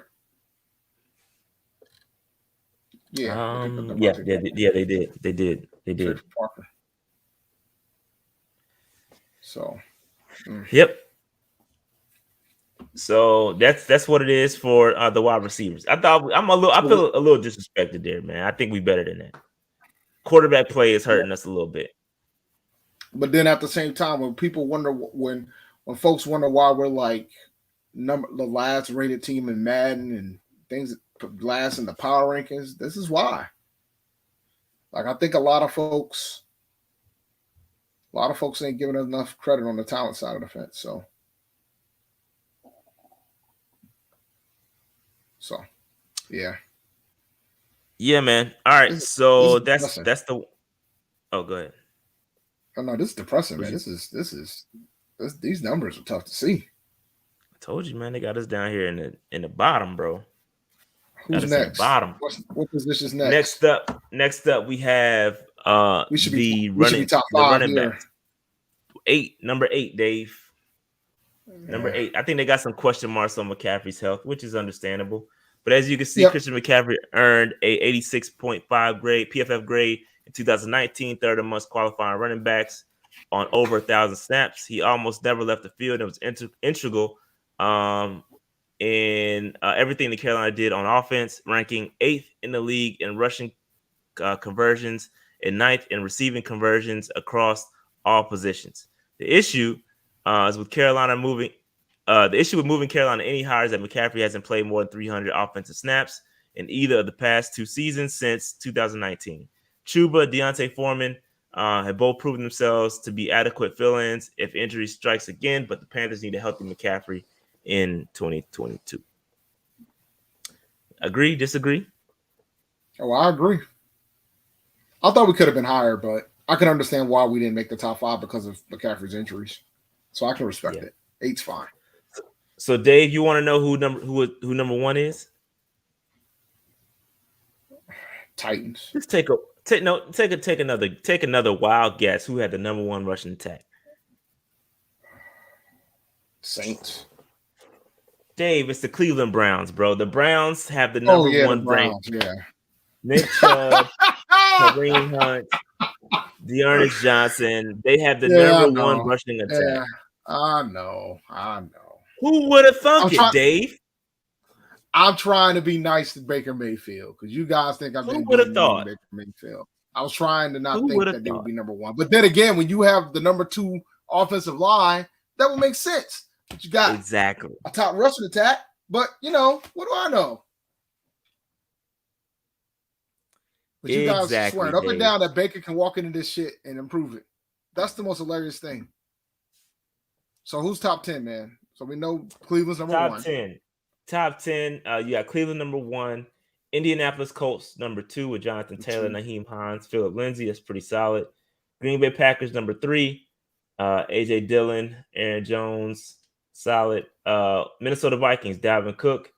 Yeah. They did. Parker. So. Yep. So that's what it is for the wide receivers. I feel a little disrespected there, man. I think we better than that. Quarterback play is hurting us a little bit. But then at the same time, when people wonder when folks wonder why we're like the last rated team in Madden and things last in the power rankings, this is why. Like I think a lot of folks ain't giving us enough credit on the talent side of the fence. So, yeah. Yeah, man. All right. So that's the. Oh, go ahead. Oh no, this is depressing, man. These numbers are tough to see. I told you, man. They got us down here in the bottom, bro. Who's next? Bottom. What position is next? Next up, we have we should be top 5 running here. back. Number 8, Dave. Number 8. I think they got some question marks on McCaffrey's health, which is understandable. But as you can see, Christian McCaffrey earned a 86.5 grade, PFF grade in 2019, third amongst qualifying running backs. on over 1,000 snaps. He almost never left the field and was integral in everything that Carolina did on offense, ranking 8th in the league in rushing conversions and 9th in receiving conversions across all positions. The issue is with Carolina moving. The issue with moving Carolina any higher is that McCaffrey hasn't played more than 300 offensive snaps in either of the past 2 seasons since 2019. Chuba, Deontay Foreman have both proven themselves to be adequate fill-ins if injury strikes again, but the Panthers need a healthy McCaffrey in 2022. Agree? Disagree? Oh, I agree. I thought we could have been higher, but I can understand why we didn't make the top 5 because of McCaffrey's injuries. So I can respect it. 8's fine. So Dave, you want to know who number 1 is? Titans. Let's take another wild guess. Who had the number 1 rushing attack? Saints. Dave, it's the Cleveland Browns, bro. The Browns have the number 1 rank. Yeah. Nick Chubb, Kareem Hunt, Dearness Johnson. They have the number 1 rushing attack. Yeah, I know. Who would have thunk it, Dave? I'm trying to be nice to Baker Mayfield because you guys think I've been Baker Mayfield. I was trying to not think that they would be number 1. But then again, when you have the number 2 offensive line, that would make sense. But you got exactly a top rushing attack. But, what do I know? But you guys swearing up and down that Baker can walk into this shit and improve it. That's the most hilarious thing. So who's top 10, man? So we know Cleveland's number 1. Top 10. You got Cleveland number 1, Indianapolis Colts number 2 with Jonathan Taylor, Naheem Hines, Phillip Lindsay. That's pretty solid. Green Bay Packers number 3, AJ Dillon, Aaron Jones, solid. Minnesota Vikings, Dalvin Cook,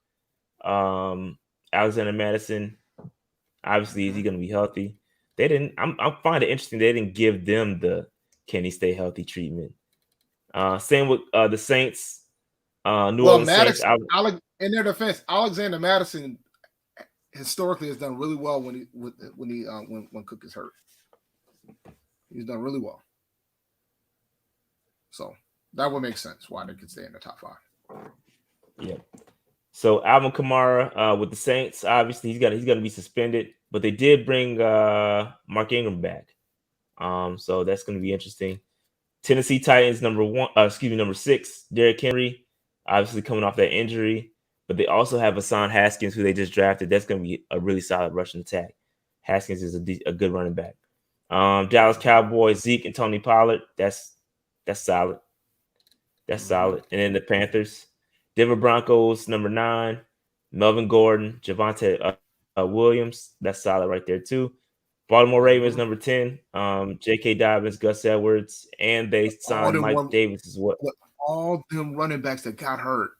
Alexander Madison. Obviously, is he going to be healthy? They didn't. I'm finding it interesting. They didn't give them the "can he stay healthy" treatment. Same with the Saints. New Orleans Madison, Saints. In their defense, Alexander Madison historically has done really well when Cook is hurt. He's done really well. So that would make sense why they could stay in the top 5. Yeah. So Alvin Kamara with the Saints, obviously he's going to be suspended, but they did bring Mark Ingram back. So that's going to be interesting. Tennessee Titans number 6, Derrick Henry, obviously coming off that injury, but they also have Hassan Haskins, who they just drafted. That's going to be a really solid rushing attack. Haskins is a good running back. Dallas Cowboys, Zeke and Tony Pollard. That's solid. That's solid. And then the Panthers, Denver Broncos number 9, Melvin Gordon, Javonte Williams. That's solid right there too. Baltimore Ravens number 10, J.K. Dobbins, Gus Edwards, and they signed Mike Davis as well. All them running backs that got hurt.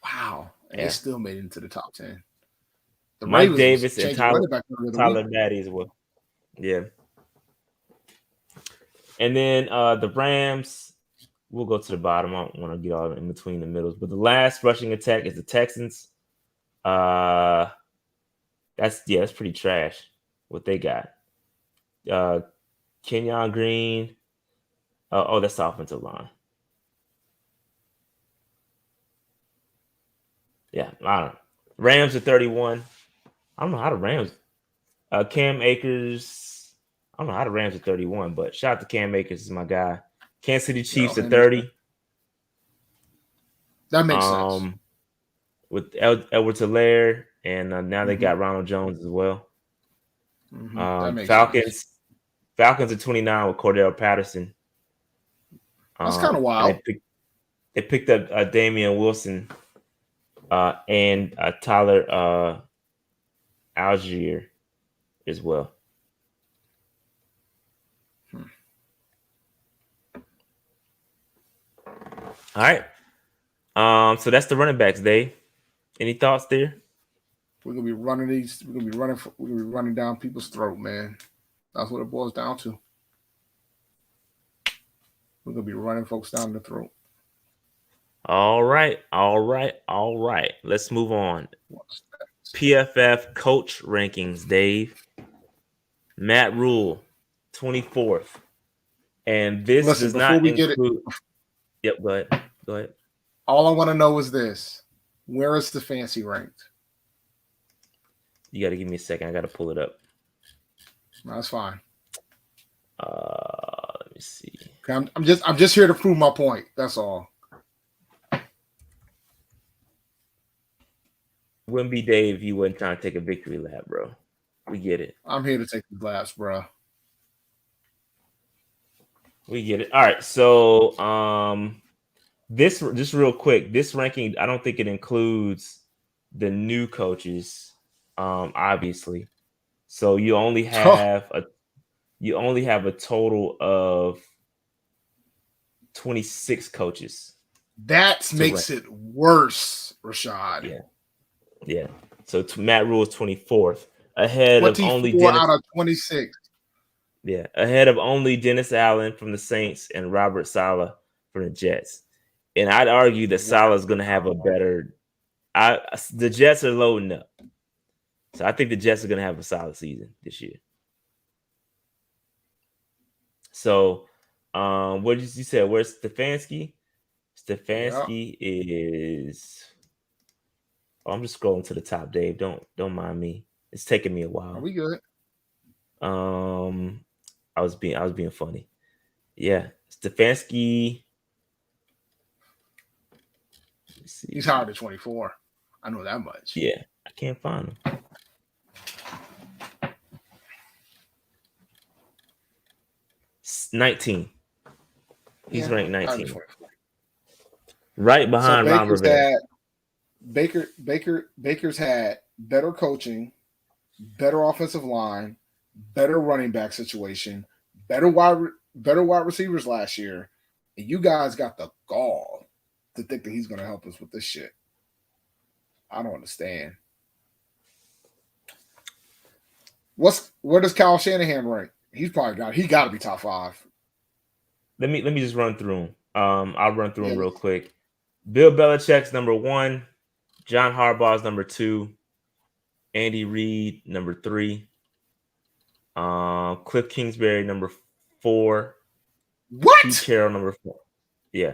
Wow. And they still made it into the top 10. Mike Davis and Tyler Matty as well. Yeah. And then the Rams, we'll go to the bottom. I don't want to get all in between the middles. But the last rushing attack is the Texans. That's pretty trash what they got. Kenyon Green. That's the offensive line. Yeah, I don't know. Rams are 31. I don't know how the Rams. Cam Akers. I don't know how the Rams are 31, but shout out to Cam Akers, is my guy. Kansas City Chiefs at 30. That makes sense. With Edwards-Helaire, and now they got Ronald Jones as well. Falcons at 29 with Cordell Patterson. That's kind of wild. They picked up Damian Wilson and Tyler Algier as well. All right. So that's the running backs, Dave. Any thoughts there? We're gonna be running these. We're gonna be running down people's throat, man. That's what it boils down to. We're gonna be running folks down the throat. All right. Let's move on. PFF coach rankings, Dave. Matt Rule, 24th. And this Listen, does before not we get it, include. Yep, go ahead. Go ahead. all I want to know is this: where is Stefanski ranked? You got to give me a second. I got to pull it up. That's fine. Let me see. I'm just here to prove my point. That's all. Wouldn't be Dave if you wasn't trying to take a victory lap, bro. We get it. I'm here to take the laps, bro. We get it. All right. So this just real quick, this ranking, I don't think it includes the new coaches, obviously. So you only have a total of 26 coaches. That makes it worse, Rashad. Yeah. Yeah. So Matt Rule is 24th, ahead of only 24 out of 26. Yeah, ahead of only Dennis Allen from the Saints and Robert Saleh from the Jets. And I'd argue that Saleh is going to have a better. The Jets are loading up, so I think the Jets are going to have a solid season this year. So, what did you say? Where's Stefanski? Stefanski is. Oh, I'm just scrolling to the top, Dave. Don't mind me. It's taking me a while. Are we good? I was being funny. Yeah, Stefanski. He's higher than 24. I know that much. Yeah, I can't find him. It's 19. He's ranked 19. Right behind Ron Rivera. Baker's had better coaching, better offensive line, better running back situation, better wide receivers last year, and you guys got the gall to think that he's going to help us with this shit. I don't understand. Where does Kyle Shanahan rank? He got to be top 5. Let me just run through them. I'll run through them real quick. Bill Belichick's number 1, John Harbaugh's number 2, Andy Reid number 3, Cliff Kingsbury number 4. What? Pete Carroll number 4. Yeah.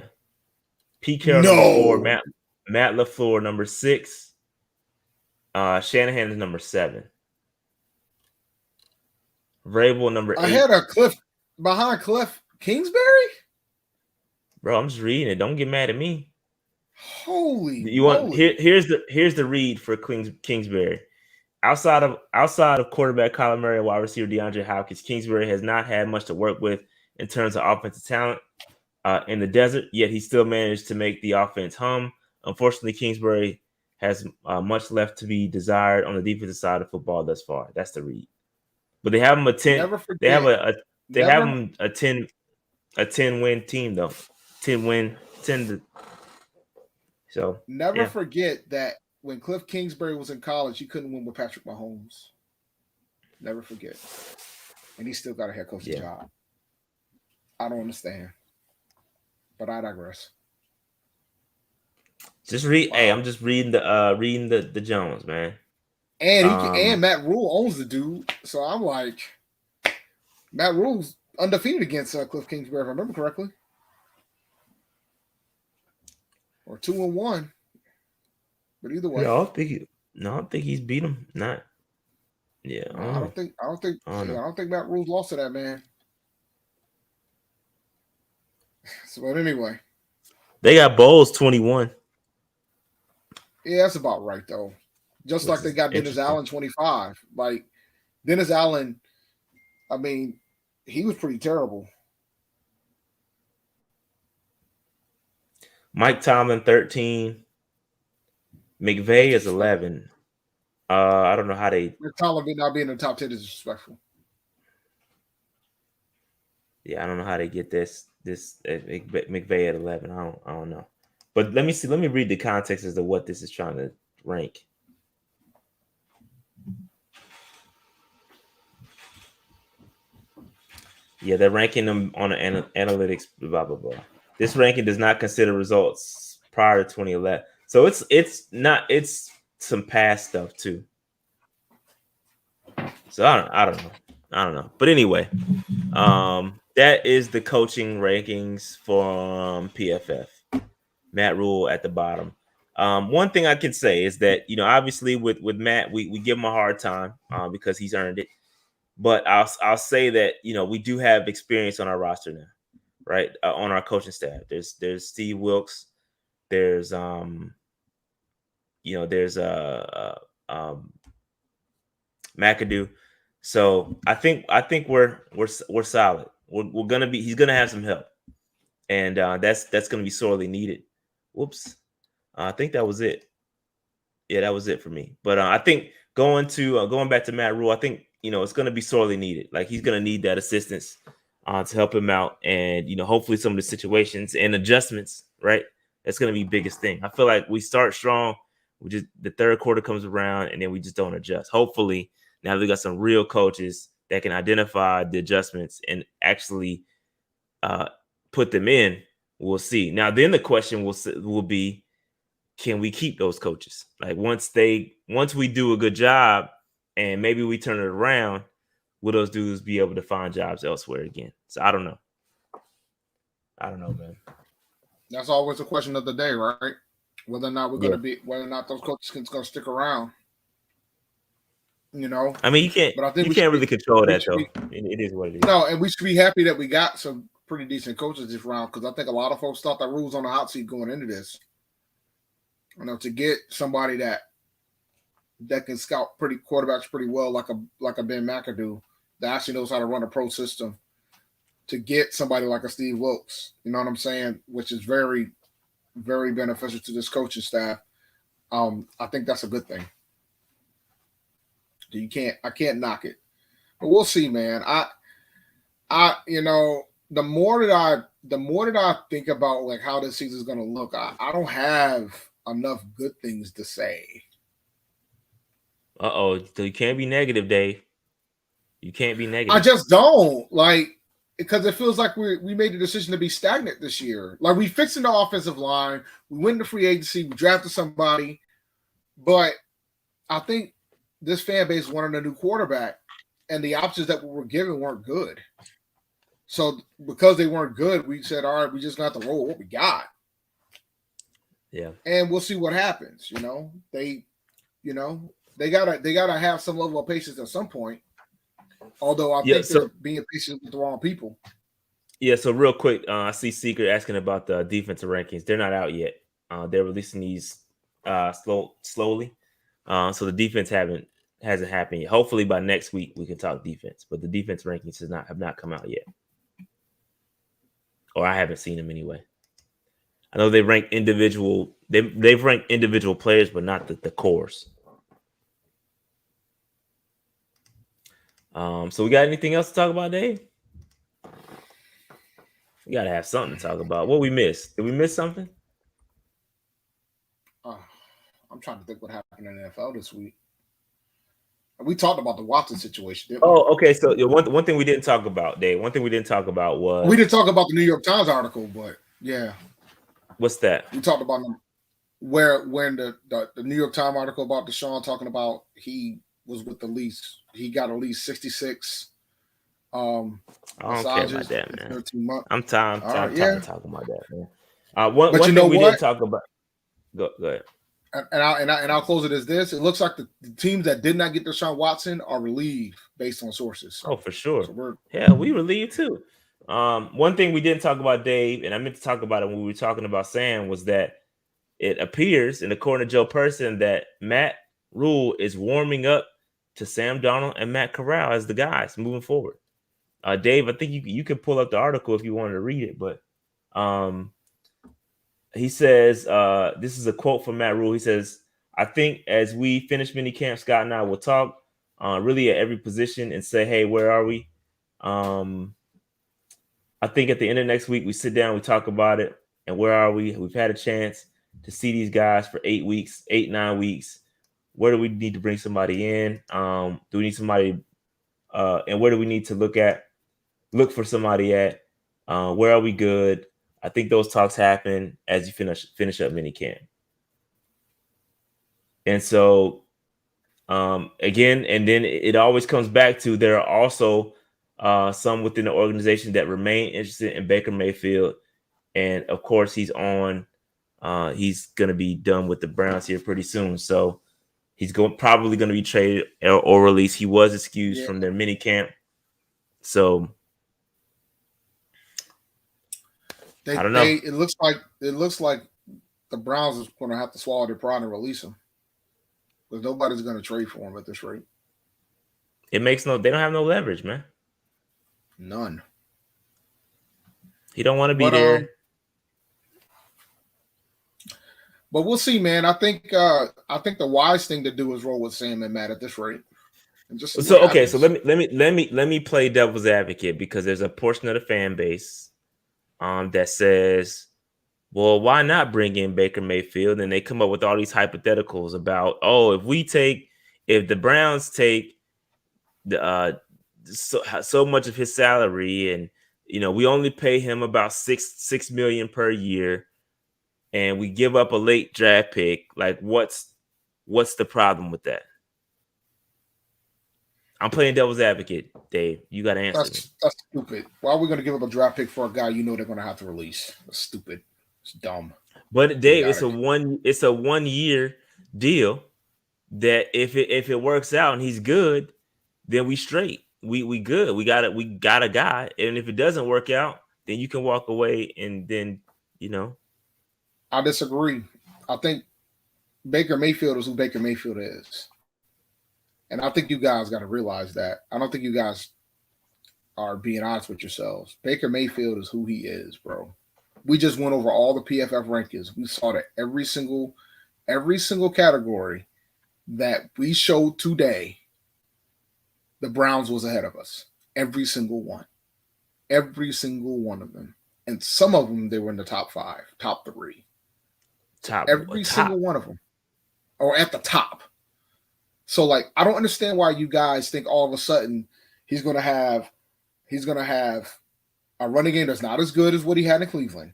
Pete Carroll number 4. Matt LaFleur number 6. Shanahan is number 7. Vrabel number 8. I had a behind Cliff Kingsbury? Bro, I'm just reading it. Don't get mad at me. Holy here's the read for Kingsbury. Outside of quarterback Kyler Murray and wide receiver DeAndre Hopkins, Kingsbury has not had much to work with in terms of offensive talent in the desert, yet he still managed to make the offense hum. Unfortunately, Kingsbury has much left to be desired on the defensive side of football thus far. That's the read. But they have him a 10. They have him a 10 win team though. 10 to. So never forget that when Cliff Kingsbury was in college, he couldn't win with Patrick Mahomes. Never forget. And he still got a head coaching job. I don't understand. But I digress. Just read. Wow. Hey, I'm just reading the Jones, man. And and Matt Rule owns the dude. So I'm like, Matt Rule's undefeated against Cliff Kingsbury, if I remember correctly. Or 2-1. But either way. No, I don't think he's beat him. Not. Yeah. I don't think Matt Rule's lost to that man. So, but anyway. They got Bowles 21. Yeah, that's about right though. Just like they got Dennis Allen 25. Like Dennis Allen, I mean, he was pretty terrible. Mike Tomlin 13. McVay is 11. I don't know how they. Tomlin not being in the top 10 is disrespectful. Yeah, I don't know how they get this McVay at 11. I don't know. But let me see. Let me read the context as to what this is trying to rank. Yeah, they're ranking them on an analytics. Blah blah blah. This ranking does not consider results prior to 2011. So it's some past stuff too. So I don't know. But anyway, that is the coaching rankings from PFF. Matt Rule at the bottom. One thing I can say is that, obviously with Matt, we give him a hard time because he's earned it. But I'll say that, we do have experience on our roster now, right? On our coaching staff. There's Steve Wilks. There's McAdoo. So I think we're solid. We're gonna be. He's gonna have some help, and that's gonna be sorely needed. Whoops, I think that was it. Yeah, that was it for me. But I think going back to Matt Rule, I think it's gonna be sorely needed. Like he's gonna need that assistance to help him out, and hopefully some of the situations and adjustments. Right, that's gonna be the biggest thing. I feel like we start strong. We just the third quarter comes around, and then we just don't adjust. Hopefully. Now we got some real coaches that can identify the adjustments and actually put them in. We'll see. Now, then the question will be, can we keep those coaches? Like once we do a good job and maybe we turn it around, will those dudes be able to find jobs elsewhere again? So I don't know. Man. That's always a question of the day, right? Whether or not whether or not those coaches can stick around. I mean, you can't really control that though. It is what it is. No, and we should be happy that we got some pretty decent coaches this round because I think a lot of folks thought that Rule's on the hot seat going into this. To get somebody that can scout quarterbacks pretty well, like a Ben McAdoo, that actually knows how to run a pro system. To get somebody like a Steve Wilks, you know what I'm saying, which is very, very beneficial to this coaching staff. I think that's a good thing. I can't knock it, but we'll see, man. The more that I think about like how this season is going to look, I don't have enough good things to say. So you can't be negative, Dave. You can't be negative. I just don't because it feels like we made the decision to be stagnant this year. Like we fixing the offensive line, we went into free agency, we drafted somebody, but I think this fan base wanted a new quarterback, and the options that we were given weren't good. So because they weren't good, we said, all right, we just got to roll what we got. Yeah. And we'll see what happens. They gotta have some level of patience at some point. Although I think they're being patient with the wrong people. Yeah, so real quick, I see Seeker asking about the defensive rankings. They're not out yet. They're releasing these slowly. So the defense hasn't happened yet. Hopefully by next week we can talk defense, but the defense rankings have not come out yet, or I haven't seen them anyway. I know they rank individual. They've ranked individual players, but not the cores. So we got anything else to talk about, Dave? We gotta have something to talk about. What we missed? Did we miss something? I'm trying to think what happened in the NFL this week. We talked about the Watson situation, didn't we? Oh, okay. So one thing we didn't talk about, Dave. One thing we didn't talk about was we didn't talk about the New York Times article, but yeah. What's that? We talked about when the New York Times article about Deshaun talking about he was with the lease. He got at least 66. I don't care about that, man. 13 months. I'm tired of talking about that, man. One but thing we didn't talk about. Go ahead. And I'll close it as this. It looks like the teams that did not get Deshaun Watson are relieved based on sources. Oh, for sure. So we relieved too. One thing we didn't talk about, Dave, and I meant to talk about it when we were talking about Sam, was that it appears, and according to Joe Person, that Matt Rule is warming up to Sam Darnold and Matt Corral as the guys moving forward. Dave, I think you could pull up the article if you wanted to read it, but he says, this is a quote from Matt Rule. He says, I think as we finish minicamp, Scott and I will talk really at every position and say, hey, where are we? I think at the end of next week, we sit down, we talk about it, and where are we? We've had a chance to see these guys for 9 weeks. Where do we need to bring somebody in? Do we need somebody? And where do we need to look for somebody at? Where are we good? I think those talks happen as you finish up minicamp. And so, again, and then it always comes back to there are also some within the organization that remain interested in Baker Mayfield. And of course, he's going to be done with the Browns here pretty soon. So he's probably going to be traded or released. He was excused from their mini camp. So I don't know. It looks like the Browns is going to have to swallow their pride and release him, because nobody's going to trade for him at this rate. They don't have no leverage, man. None. He don't want to be there. But we'll see, man. I think the wise thing to do is roll with Sam and Matt at this rate. And just so let me play devil's advocate, because there's a portion of the fan base that says, well, why not bring in Baker Mayfield? And they come up with all these hypotheticals about, if the Browns take the so much of his salary, and we only pay him about $6 million per year, and we give up a late draft pick, like what's the problem with that? I'm playing devil's advocate, Dave. You got to answer me. That's stupid. Why are we going to give up a draft pick for a guy they're going to have to release? That's stupid. It's dumb. But Dave, it's a 1 year deal that if it works out and he's good, then we straight. We good. We got a guy. And if it doesn't work out, then you can walk away, and then I disagree. I think Baker Mayfield is who Baker Mayfield is. And I think you guys got to realize that. I don't think you guys are being honest with yourselves. Baker Mayfield is who he is, bro. We just went over all the PFF rankings. We saw that every single category that we showed today, the Browns was ahead of us. Every single one. Every single one of them. And some of them, they were in the top 5, top 3. Every single one of them. Or at the top. So, I don't understand why you guys think all of a sudden he's going to have a running game that's not as good as what he had in Cleveland,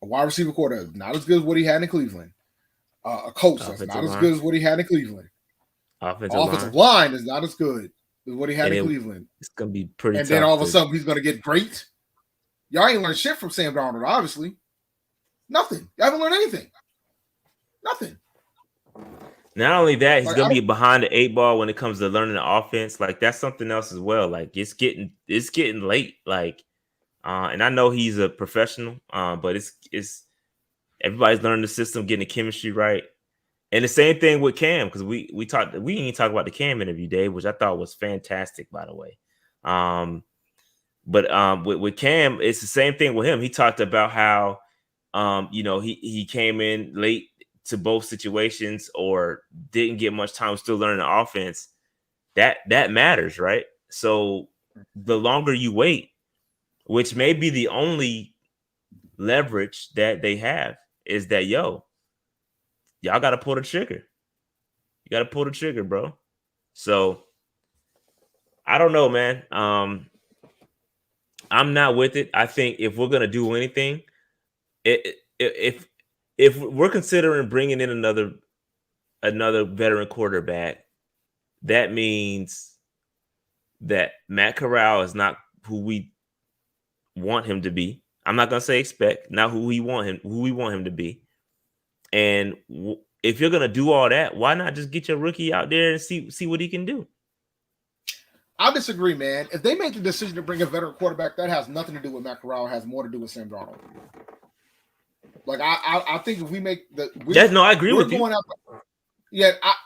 a wide receiver core that's not as good as what he had in Cleveland, a coach that's not as good as what he had in Cleveland. Offensive line is not as good as what he had in Cleveland. It's going to be pretty tough. And then all of a sudden he's going to get great. Y'all ain't learned shit from Sam Darnold, obviously. Nothing. Y'all haven't learned anything. Nothing. Not only that, he's gonna be behind the 8 ball when it comes to learning the offense. That's something else as well. It's getting late. And I know he's a professional, but it's everybody's learning the system, getting the chemistry right. And the same thing with Cam, because we didn't even talk about the Cam interview, Dave, which I thought was fantastic, by the way. But with Cam, it's the same thing with him. He talked about how he came in late to both situations, or didn't get much time, still learning the offense. That matters, right? So the longer you wait, which may be the only leverage that they have, is that y'all got to pull the trigger. You got to pull the trigger, bro. So I don't know, man. I'm not with it. I think if we're gonna do anything, if we're considering bringing in another veteran quarterback, that means that Matt Corral is not who we want him to be. I'm not gonna say expect, not who we want him to be. And if you're gonna do all that, why not just get your rookie out there and see what he can do? I disagree, man. If they make the decision to bring a veteran quarterback, that has nothing to do with Matt Corral. It has more to do with Sam Darnold. I think if we make the I agree with you.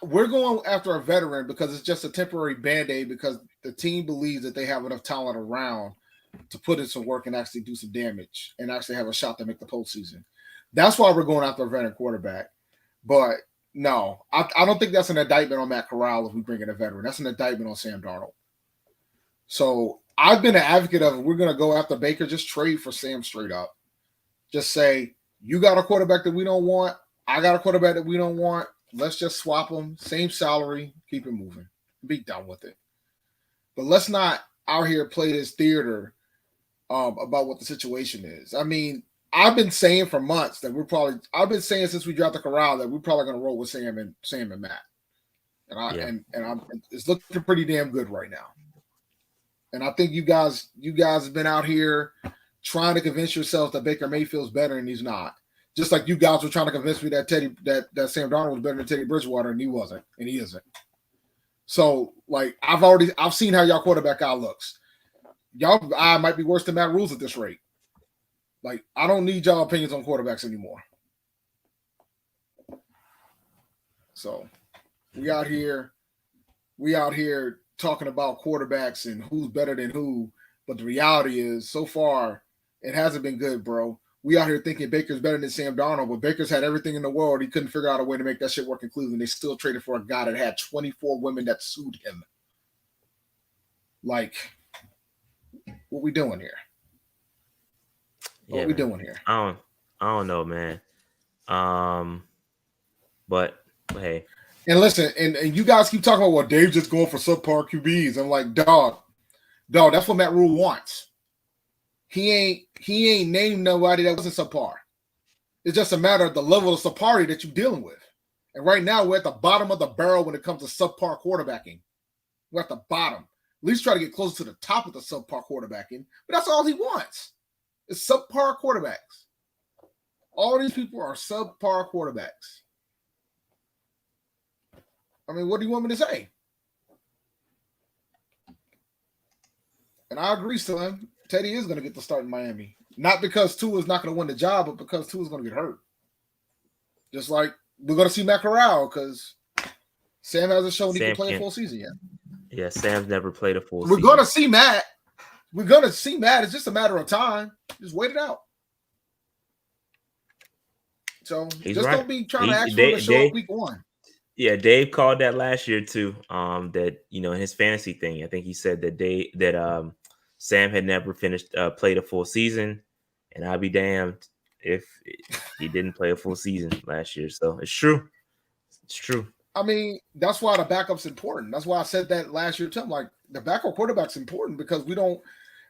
We're going after a veteran because it's just a temporary Band-Aid, because the team believes that they have enough talent around to put in some work and actually do some damage and actually have a shot to make the postseason. That's why we're going after a veteran quarterback. But no, I don't think that's an indictment on Matt Corral if we bring in a veteran. That's an indictment on Sam Darnold. So I've been an advocate of, we're going to go after Baker, just trade for Sam straight up. Just say, you got a quarterback that we don't want. I got a quarterback that we don't want. Let's just swap them. Same salary. Keep it moving. Be done with it. But let's not out here play this theater about what the situation is. I mean, I've been saying for months that I've been saying since we dropped the Corral that we're probably going to roll with Sam and Matt. And it's looking pretty damn good right now. And I think you guys have been out here trying to convince yourselves that Baker Mayfield's better, and he's not. Just like you guys were trying to convince me that that Sam Darnold was better than Teddy Bridgewater, and he wasn't, and he isn't. So, like, I've seen how y'all quarterback guy looks. Y'all I might be worse than Matt Rules at this rate. Like, I don't need y'all opinions on quarterbacks anymore. So we out here talking about quarterbacks and who's better than who, but the reality is, so far, it hasn't been good, bro. We out here thinking Baker's better than Sam Darnold, but Baker's had everything in the world. He couldn't figure out a way to make that shit work in Cleveland. They still traded for a guy that had 24 women that sued him. Like, what we doing here? What we doing here? I don't know, man. But hey. And listen, and you guys keep talking about, well, Dave's just going for subpar QBs. I'm like, dog, that's what Matt Rule wants. He ain't named nobody that wasn't subpar. It's just a matter of the level of subparity that you're dealing with. And right now, we're at the bottom of the barrel when it comes to subpar quarterbacking. We're at the bottom. At least try to get closer to the top of the subpar quarterbacking. But that's all he wants. It's subpar quarterbacks. All these people are subpar quarterbacks. I mean, what do you want me to say? And I agree, Slim. Teddy is going to get the start in Miami. Not because Tua's not going to win the job, but because Tua's going to get hurt. Just like we're going to see Matt Corral because Sam hasn't shown he can play a full season yet. Yeah, Sam's never played a full season. We're going to see Matt. We're going to see Matt. It's just a matter of time. Just wait it out. So don't be trying to ask for him to show up week one. Yeah, Dave called that last year too. That in his fantasy thing, I think he said that Sam had never played a full season, and I'll be damned if he didn't play a full season last year. So it's true. It's true. I mean, that's why the backup's important. That's why I said that last year too. I'm like, the backup quarterback's important because we don't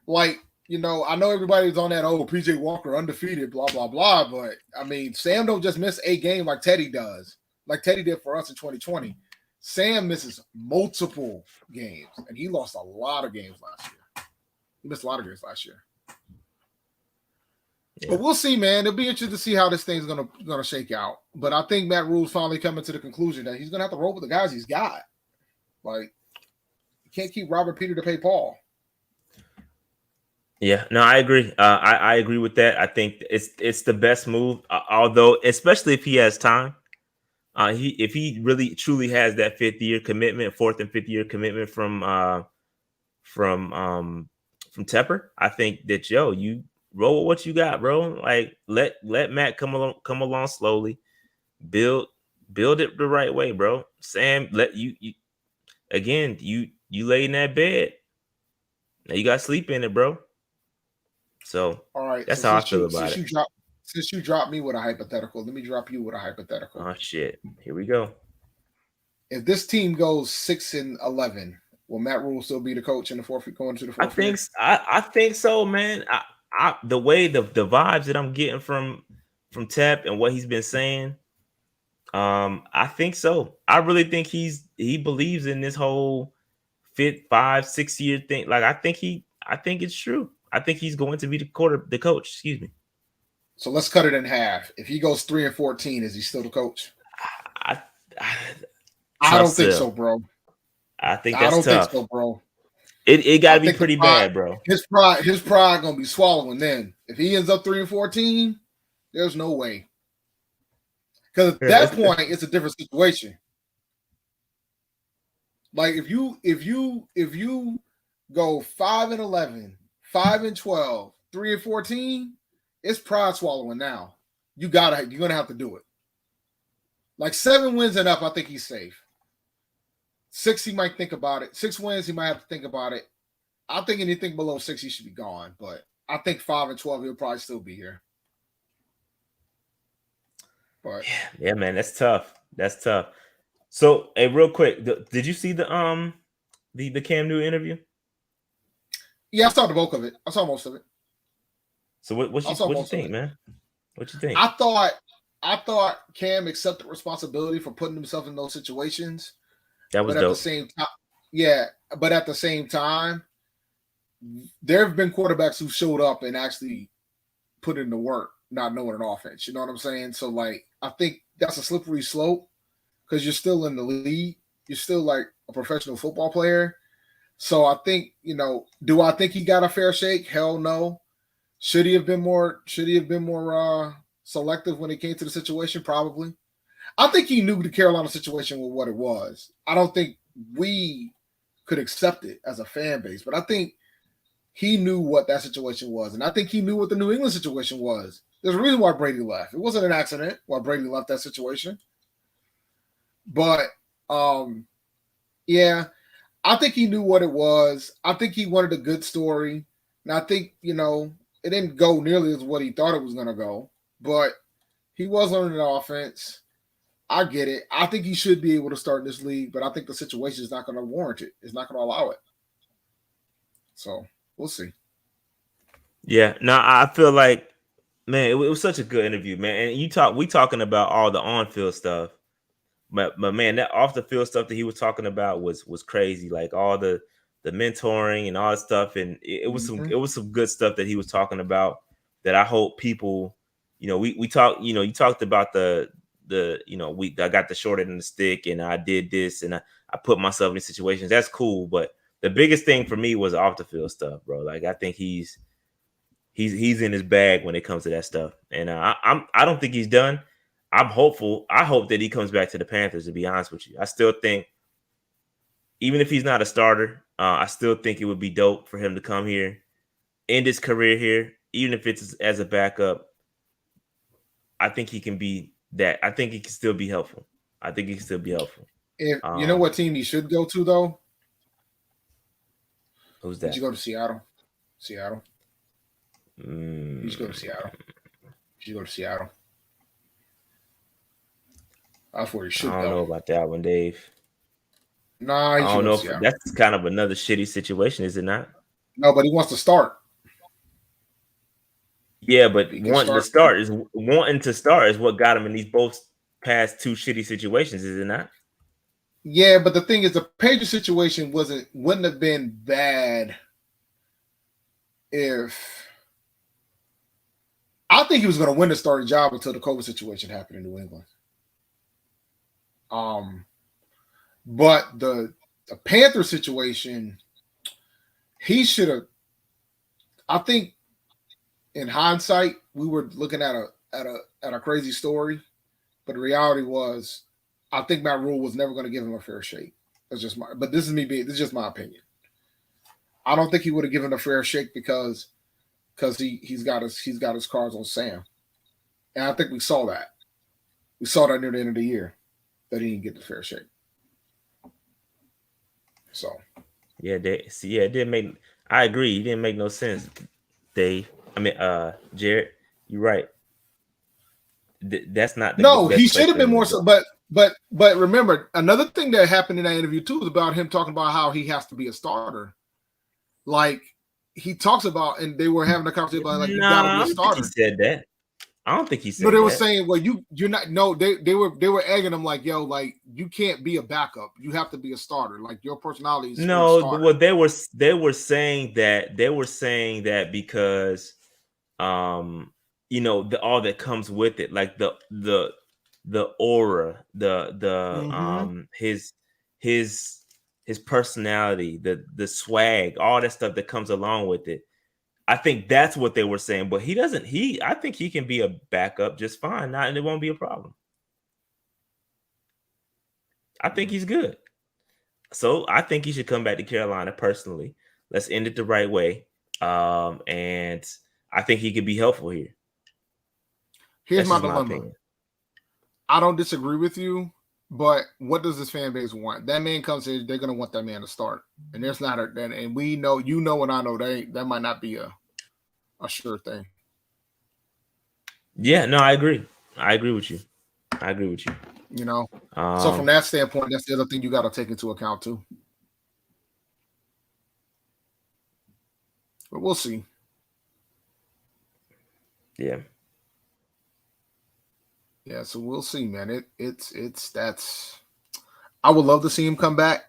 I know everybody's on that, PJ Walker undefeated, blah, blah, blah. But I mean, Sam don't just miss a game like Teddy does. Like Teddy did for us in 2020. Sam misses multiple games, and he lost a lot of games last year. He missed a lot of games last year. Yeah. But we'll see, man. It'll be interesting to see how this thing's gonna shake out. But I think Matt Rule's finally coming to the conclusion that he's gonna have to roll with the guys he's got. Like, you can't keep Robert Peter to pay Paul. Yeah, no, I agree. I agree with that. I think it's the best move, although especially if he has time. If he really truly has that fourth and fifth year commitment from Tepper, I think that you roll with what you got, bro. Like let Matt come along slowly, build it the right way, bro. Sam, let you again. You lay in that bed. Now you got to sleep in it, bro. So all right, that's how I feel about it. Since you dropped me with a hypothetical, let me drop you with a hypothetical. Oh shit! Here we go. If this team goes 6-11, will Matt Rule still be the coach in the fourth going to the fourth? I think so, man. I the way the vibes that I'm getting from Tep and what he's been saying, I think so. I really think he believes in this whole 5-6 year thing. Like I think it's true. I think he's going to be the coach. Excuse me. So let's cut it in half. If he goes 3-14, is he still the coach? I don't think so, bro. I think that's tough. Think so, bro. It got to be pretty bad, bro. His pride gonna be swallowing then. If he ends up 3-14, there's no way. Because at that point, it's a different situation. Like if you go 5-11, 5-12, 3-14. It's pride swallowing now. You're gonna have to do it. Like 7 wins and up, I think he's safe. 6, he might think about it. 6 wins, he might have to think about it. I think anything below 6, he should be gone. But I think 5-12, he'll probably still be here. But yeah, man, that's tough. That's tough. So, hey, real quick, did you see the Cam Newton interview? Yeah, I saw the bulk of it. I saw most of it. So what you think, man? What you think? I thought Cam accepted responsibility for putting himself in those situations. That was dope. But at the same time, there have been quarterbacks who showed up and actually put in the work, not knowing an offense. You know what I'm saying? So, like, I think that's a slippery slope because you're still in the league. You're still like a professional football player. So I think, do I think he got a fair shake? Hell no. Should he have been more selective when it came to the situation? Probably. I think he knew the Carolina situation was what it was. I don't think we could accept it as a fan base, but I think he knew what that situation was. And I think he knew what the New England situation was. There's a reason why Brady left. It wasn't an accident why Brady left that situation. But, yeah, I think he knew what it was. I think he wanted a good story. And I think, it didn't go nearly as what he thought it was going to go. But he was learning the offense. I get it. I think he should be able to start in this league, but I think the situation is not going to warrant it. It's not going to allow it. So we'll see. Yeah, no, I feel like, man, it was such a good interview, man. And we talking about all the on-field stuff, but man, that off-the-field stuff that he was talking about was crazy. Like all the mentoring and all that stuff, and it was some good stuff that he was talking about that I hope people, we talked, you talked about I got the short end of the stick and I did this and I put myself in situations. That's cool. But the biggest thing for me was off the field stuff, bro. Like, I think he's in his bag when it comes to that stuff. And I don't think he's done. I'm hopeful. I hope that he comes back to the Panthers, to be honest with you. I still think, even if he's not a starter, I still think it would be dope for him to come here, end his career here, even if it's as a backup. I think he can be that. I think he can still be helpful. If you know what team he should go to, though? Who's that? Did you go to Seattle? Seattle. You should go to Seattle. That's where he should go. I don't know about that one, Dave. Nah, I don't know if that's kind of another shitty situation, is it not? No, but he wants to start. Yeah, but wanting to start is what got him in these both past two shitty situations, is it not? Yeah, but the thing is, the Patriots situation wouldn't have been bad if I think he was going to win the starting job until the COVID situation happened in New England. But the Panther situation, he should have. I think, in hindsight, we were looking at a crazy story, but the reality was, I think Matt Rule was never going to give him a fair shake. That's just this is just my opinion. I don't think he would have given a fair shake because he's got his cards on Sam, and I think we saw that. We saw that near the end of the year that he didn't get the fair shake. So, yeah, it didn't make. I agree. It didn't make no sense, Dave. I mean, Jared, you're right. That's not. No, he should have been more so. But remember, another thing that happened in that interview too was about him talking about how he has to be a starter. Like, he talks about, and they were having a conversation about, like, you gotta be a starter. He said that. I don't think he said that. But they were saying, well, you're not. No, they were egging him like, yo, like, you can't be a backup. You have to be a starter. Like, your personality is no. Well, they were saying that because, all that comes with it, like the aura, his personality, the swag, all that stuff that comes along with it. I think that's what they were saying, but I think he can be a backup just fine, and it won't be a problem. I think he's good. So I think he should come back to Carolina personally. Let's end it the right way. And I think he could be helpful here. Here's my dilemma. I don't disagree with you, but what does this fan base want? That man comes here, they're gonna want that man to start. And there's not and we know, and I know that might not be a sure thing. Yeah, no, I agree. I agree with you. So from that standpoint, that's the other thing you got to take into account too. But we'll see. Yeah. Yeah, so we'll see, man. That's I would love to see him come back,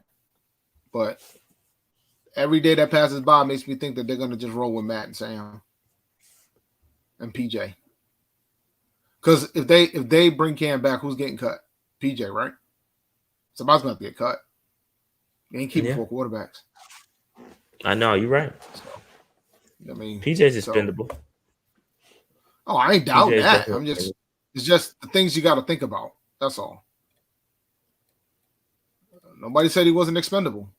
but every day that passes by makes me think that they're gonna just roll with Matt and Sam and PJ. Because if they bring Cam back, who's getting cut? PJ, right? Somebody's gonna have to get cut. You ain't keeping 4 quarterbacks. I know, you're right. I mean, PJ's expendable. Oh, I ain't doubting that. It's just the things you got to think about. That's all. Nobody said he wasn't expendable.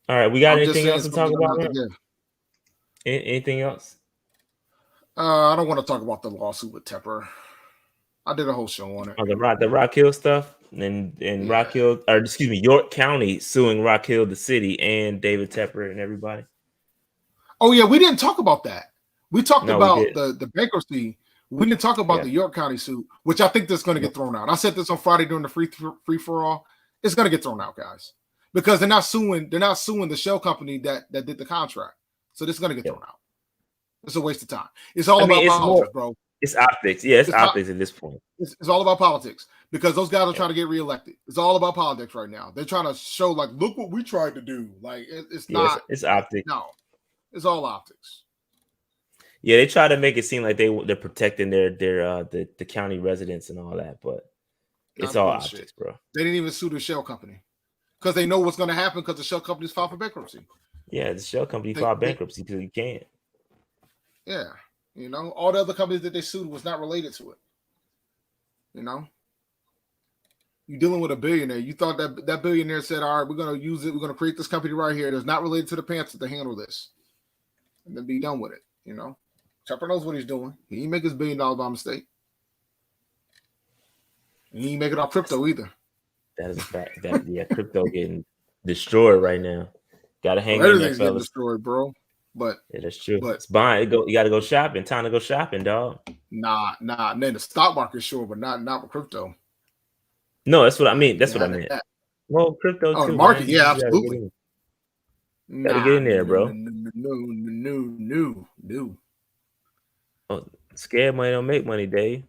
All right, we got anything else to talk about? Anything else? I don't want to talk about the lawsuit with Tepper. I did a whole show on it. Oh, the Rock Hill stuff, and Rock Hill, or excuse me, York County suing Rock Hill, the city, and David Tepper and everybody. Oh yeah, we didn't talk about that. We talked about the bankruptcy. We didn't talk about the York County suit, which I think that's going to get thrown out. I said this on Friday during the free for all. It's going to get thrown out, guys, because they're not suing. They're not suing the shell company that did the contract. So this is going to get thrown out. It's a waste of time. It's all about politics, bro. It's optics. Yeah, it's optics at this point. It's all about politics because those guys are trying to get reelected. It's all about politics right now. They're trying to show, like, look what we tried to do. Like, it's not. It's optics. No, it's all optics. Yeah, they try to make it seem like they're protecting the county residents and all that, but it's all optics, bro. They didn't even sue the shell company because they know what's going to happen because the shell company's filed for bankruptcy. Yeah, the shell company filed bankruptcy because you can't. Yeah, you know, all the other companies that they sued was not related to it. You know, you're dealing with a billionaire. You thought that billionaire said, "All right, we're going to use it. We're going to create this company right here that's not related to the Panthers to handle this, and then be done with it." You know. Tepper knows what he's doing. He didn't make his $1 billion by mistake. He ain't make it off crypto either. That is a fact. Crypto getting destroyed right now. Got to hang in there, everything's fellas. Getting destroyed, bro. But yeah, that's true. But it's buying. You got to go shopping. Time to go shopping, dog. Nah. And then the stock market's sure, but not with crypto. No, that's what I mean. That's what I meant. Well, crypto too. The market, man. Yeah, absolutely. Gotta get in there, bro. No. Oh, scared money don't make money, Dave.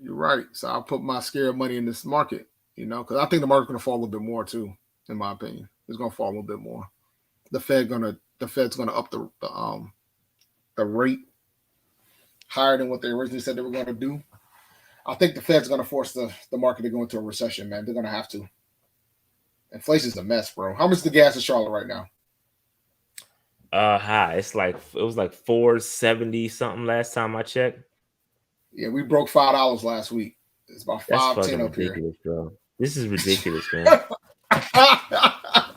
You're right. So I'll put my scared money in this market, you know, because I think the market's going to fall a little bit more too, in my opinion. It's going to fall a little bit more. The Fed's going to up the rate higher than what they originally said they were going to do. I think the Fed's going to force the market to go into a recession, man. They're going to have to. Inflation's a mess, bro. How much is the gas in Charlotte right now? High. It was like $4.70 something last time I checked. Yeah, we broke $5 last week. It's about $5.10 up ridiculous, here. Bro. This is ridiculous, man.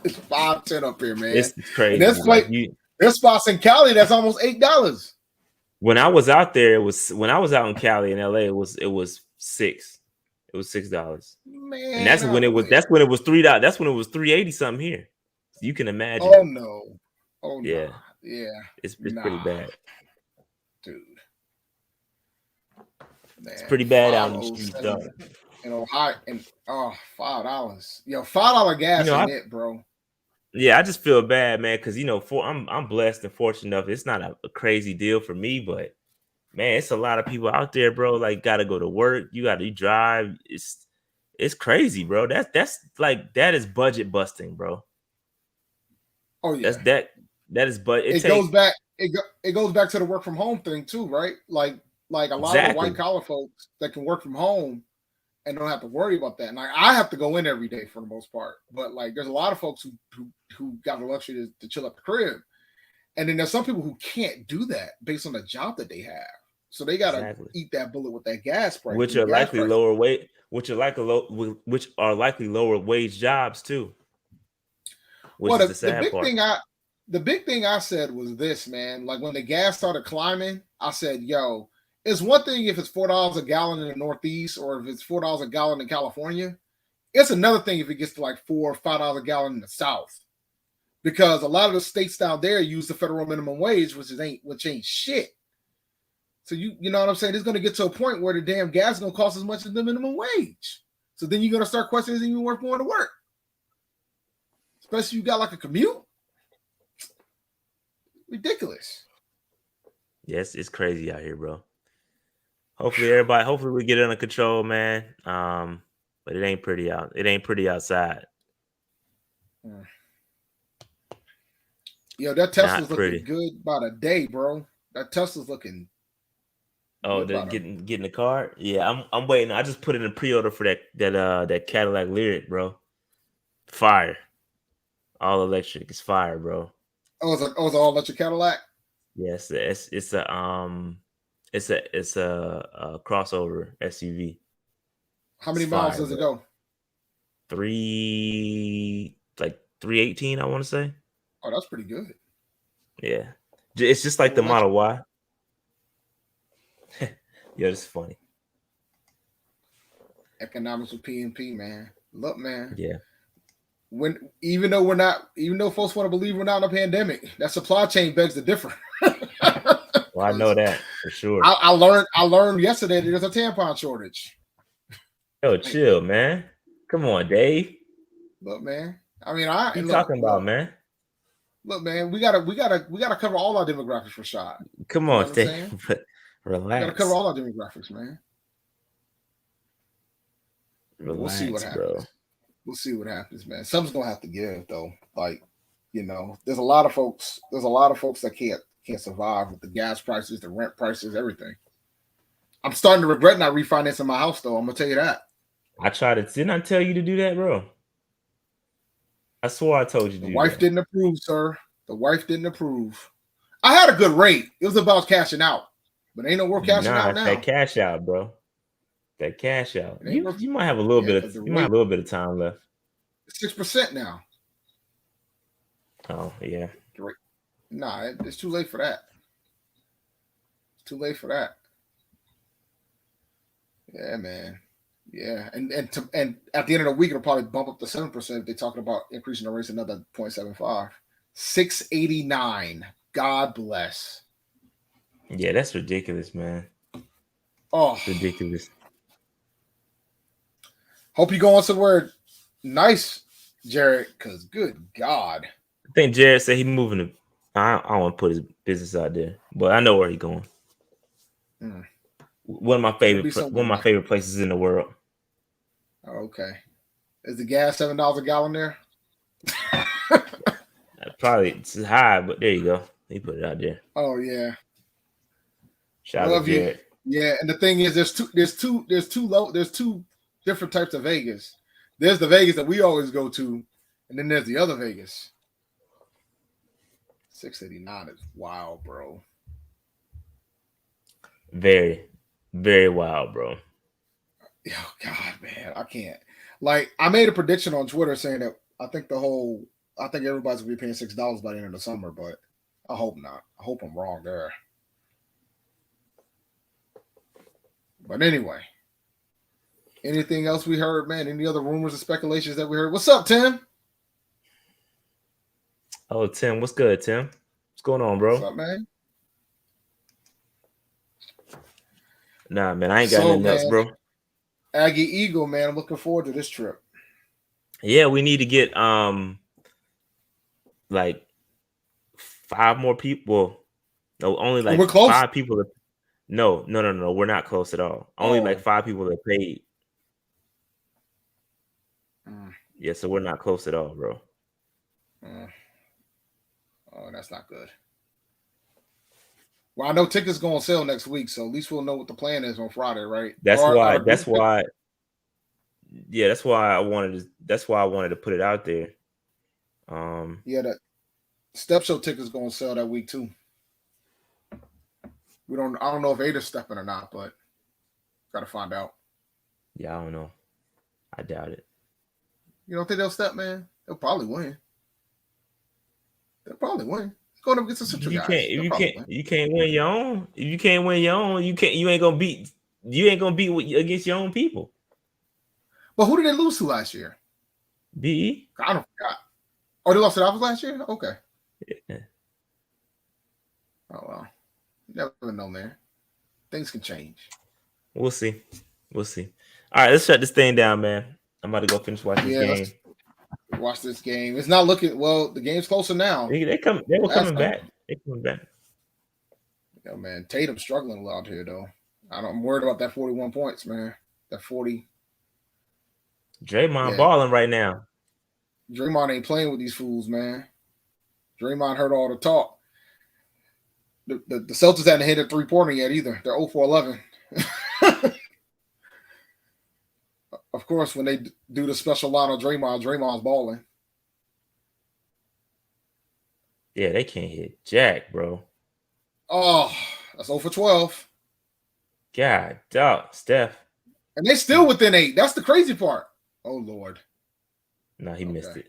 It's $5.10 up here, man. It's crazy. And there's spots in Cali that's almost $8. When I was out there, when I was out in Cali in LA, it was $6. It was $6. Man, and that's when it was $3. That's when it was $3.80 something here. So you can imagine. Oh no. Oh yeah. Nah. Yeah. It's pretty bad. Dude. Man, it's pretty bad out in the streets, though. In Ohio, and $5. Yo, $5 gas ain't it, bro. Yeah, I just feel bad, man, because I'm blessed and fortunate enough. It's not a crazy deal for me, but man, it's a lot of people out there, bro. Like, gotta go to work. You drive. It's crazy, bro. That's like that is budget busting, bro. Oh yeah, that is it goes back. It goes back to the work from home thing too, right? Like a lot of the white collar folks that can work from home and don't have to worry about that. And like, I have to go in every day for the most part, but like there's a lot of folks who got the luxury to chill at the crib, and then there's some people who can't do that based on the job that they have. So they gotta eat that bullet with that gas price, which are likely lower weight, which are likely lower wage jobs too. Well, the big thing I said was this, man. Like when the gas started climbing, I said, "Yo, it's one thing if it's $4 a gallon in the Northeast, or if it's $4 a gallon in California. It's another thing if it gets to like $4 or $5 a gallon in the South, because a lot of the states down there use the federal minimum wage, which ain't shit." So you know what I'm saying? It's going to get to a point where the damn gas is going to cost as much as the minimum wage. So then you're going to start questioning, is it even worth going to work? Especially if you got like a commute. Ridiculous. Yes, it's crazy out here, bro. Hopefully we get it under control, man. But it ain't pretty out. It ain't pretty outside. Yo, that Tesla's Not pretty. looking good by the day, bro. That Tesla's looking. Oh, they're getting the car. Yeah, I'm waiting. I just put in a pre-order for that Cadillac Lyric, bro. Fire. All electric. It's fire, bro. Oh, it's an all electric Cadillac. Yes, it's a crossover SUV. How many miles does it go? 318, I want to say. Oh, that's pretty good. Yeah, it's just like the Model Y. Yeah, it's funny. Economics with PNP, man. Look, man. Yeah. Even though folks want to believe we're not in a pandemic, that supply chain begs to differ. Well, I know that for sure. I learned yesterday that there's a tampon shortage. Yo, chill, man. Come on, Dave. Look, man. I mean, what you talking about, man? Look, man, we gotta cover all our demographics for shot. Come on, Dave. Relax. We gotta cover all our demographics, man. Relax, we'll see what happens. Bro. We'll see what happens, man. Something's gonna have to give, though. Like, there's a lot of folks that can't survive with the gas prices, the rent prices, everything. I'm starting to regret not refinancing my house, though. I'm gonna tell you that. Didn't I tell you to do that, bro? I swore I told you to do that. The wife didn't approve, sir. The wife didn't approve. I had a good rate. It was about cashing out. But ain't no more cashing out now. That cash out, bro. That cash out. You might have a little bit of time left. 6% now. Oh, yeah. Nah, it's too late for that. It's too late for that. Yeah, man. Yeah. And at the end of the week, it'll probably bump up to 7% if they're talking about increasing the rates another 0.75. 689. God bless. Yeah, that's ridiculous, man. Oh, it's ridiculous. Hope you going somewhere nice, Jared, because good God. I think Jared said he's moving to. I don't want to put his business out there, but I know where he's going. One of my favorite places in the world. Oh, okay. Is the gas $7 a gallon there? Probably it's high, but there you go. He put it out there. Oh yeah. Shout out to Jared. Yeah, and the thing is, there's two different types of Vegas. There's the Vegas that we always go to, and then there's the other Vegas. 689 is wild, bro. Very, very wild, bro. Oh God, man, I can't. Like, I made a prediction on Twitter saying that I think everybody's gonna be paying $6 by the end of the summer, but I hope not. I hope I'm wrong there. But anyway, anything else we heard, man? Any other rumors or speculations that we heard? What's up, Tim? Oh, Tim, what's good, Tim? What's going on, bro? What's up, man? Nah, man, I ain't got nothing else, bro. Aggie Eagle, man, I'm looking forward to this trip. Yeah, we need to get like 5 more people. No, only like 5 people. No, we're not close at all. Only like 5 people that paid. Yeah, so we're not close at all, bro. Oh, that's not good. Well, I know tickets going to sell next week, so at least we'll know what the plan is on Friday, right? That's why. Yeah, that's why I wanted to put it out there. Yeah, that Step Show tickets going to sell that week too. I don't know if Ada's stepping or not, but got to find out. Yeah, I don't know. I doubt it. You don't think they'll step, man? They'll probably win. They'll probably win. Going up against the Central guys. You can't win your own. If you can't win your own, you ain't gonna beat against your own people. But who did they lose to last year? BE. I don't forgot. Oh, they lost to the Alphas last year? Okay. Yeah. Oh well. You never know, man. Things can change. We'll see. All right, let's shut this thing down, man. I'm about to go finish watching this game. Watch this game. It's not looking well. The game's closer now. They were coming back. They're coming back. Yo, man, Tatum's struggling a lot here, though. I'm worried about that 41 points, man. That 40. Draymond balling right now. Draymond ain't playing with these fools, man. Draymond heard all the talk. The Celtics hadn't hit a 3-pointer yet either. They're 0-for-11. Of course, when they do the special line on Draymond's balling. Yeah, they can't hit jack, bro. Oh, that's 0-for-12. God, dog, Steph. And they still within 8. That's the crazy part. Oh, Lord. No, he missed it.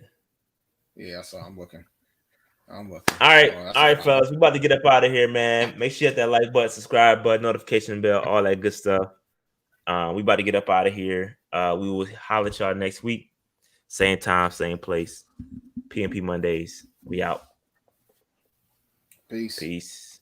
Yeah, so I'm looking. All right, fellas. We about to get up out of here, man. Make sure you hit that like button, subscribe button, notification bell, all that good stuff. We about to get up out of here. We will holler at y'all next week. Same time, same place. PNP Mondays. We out. Peace. Peace.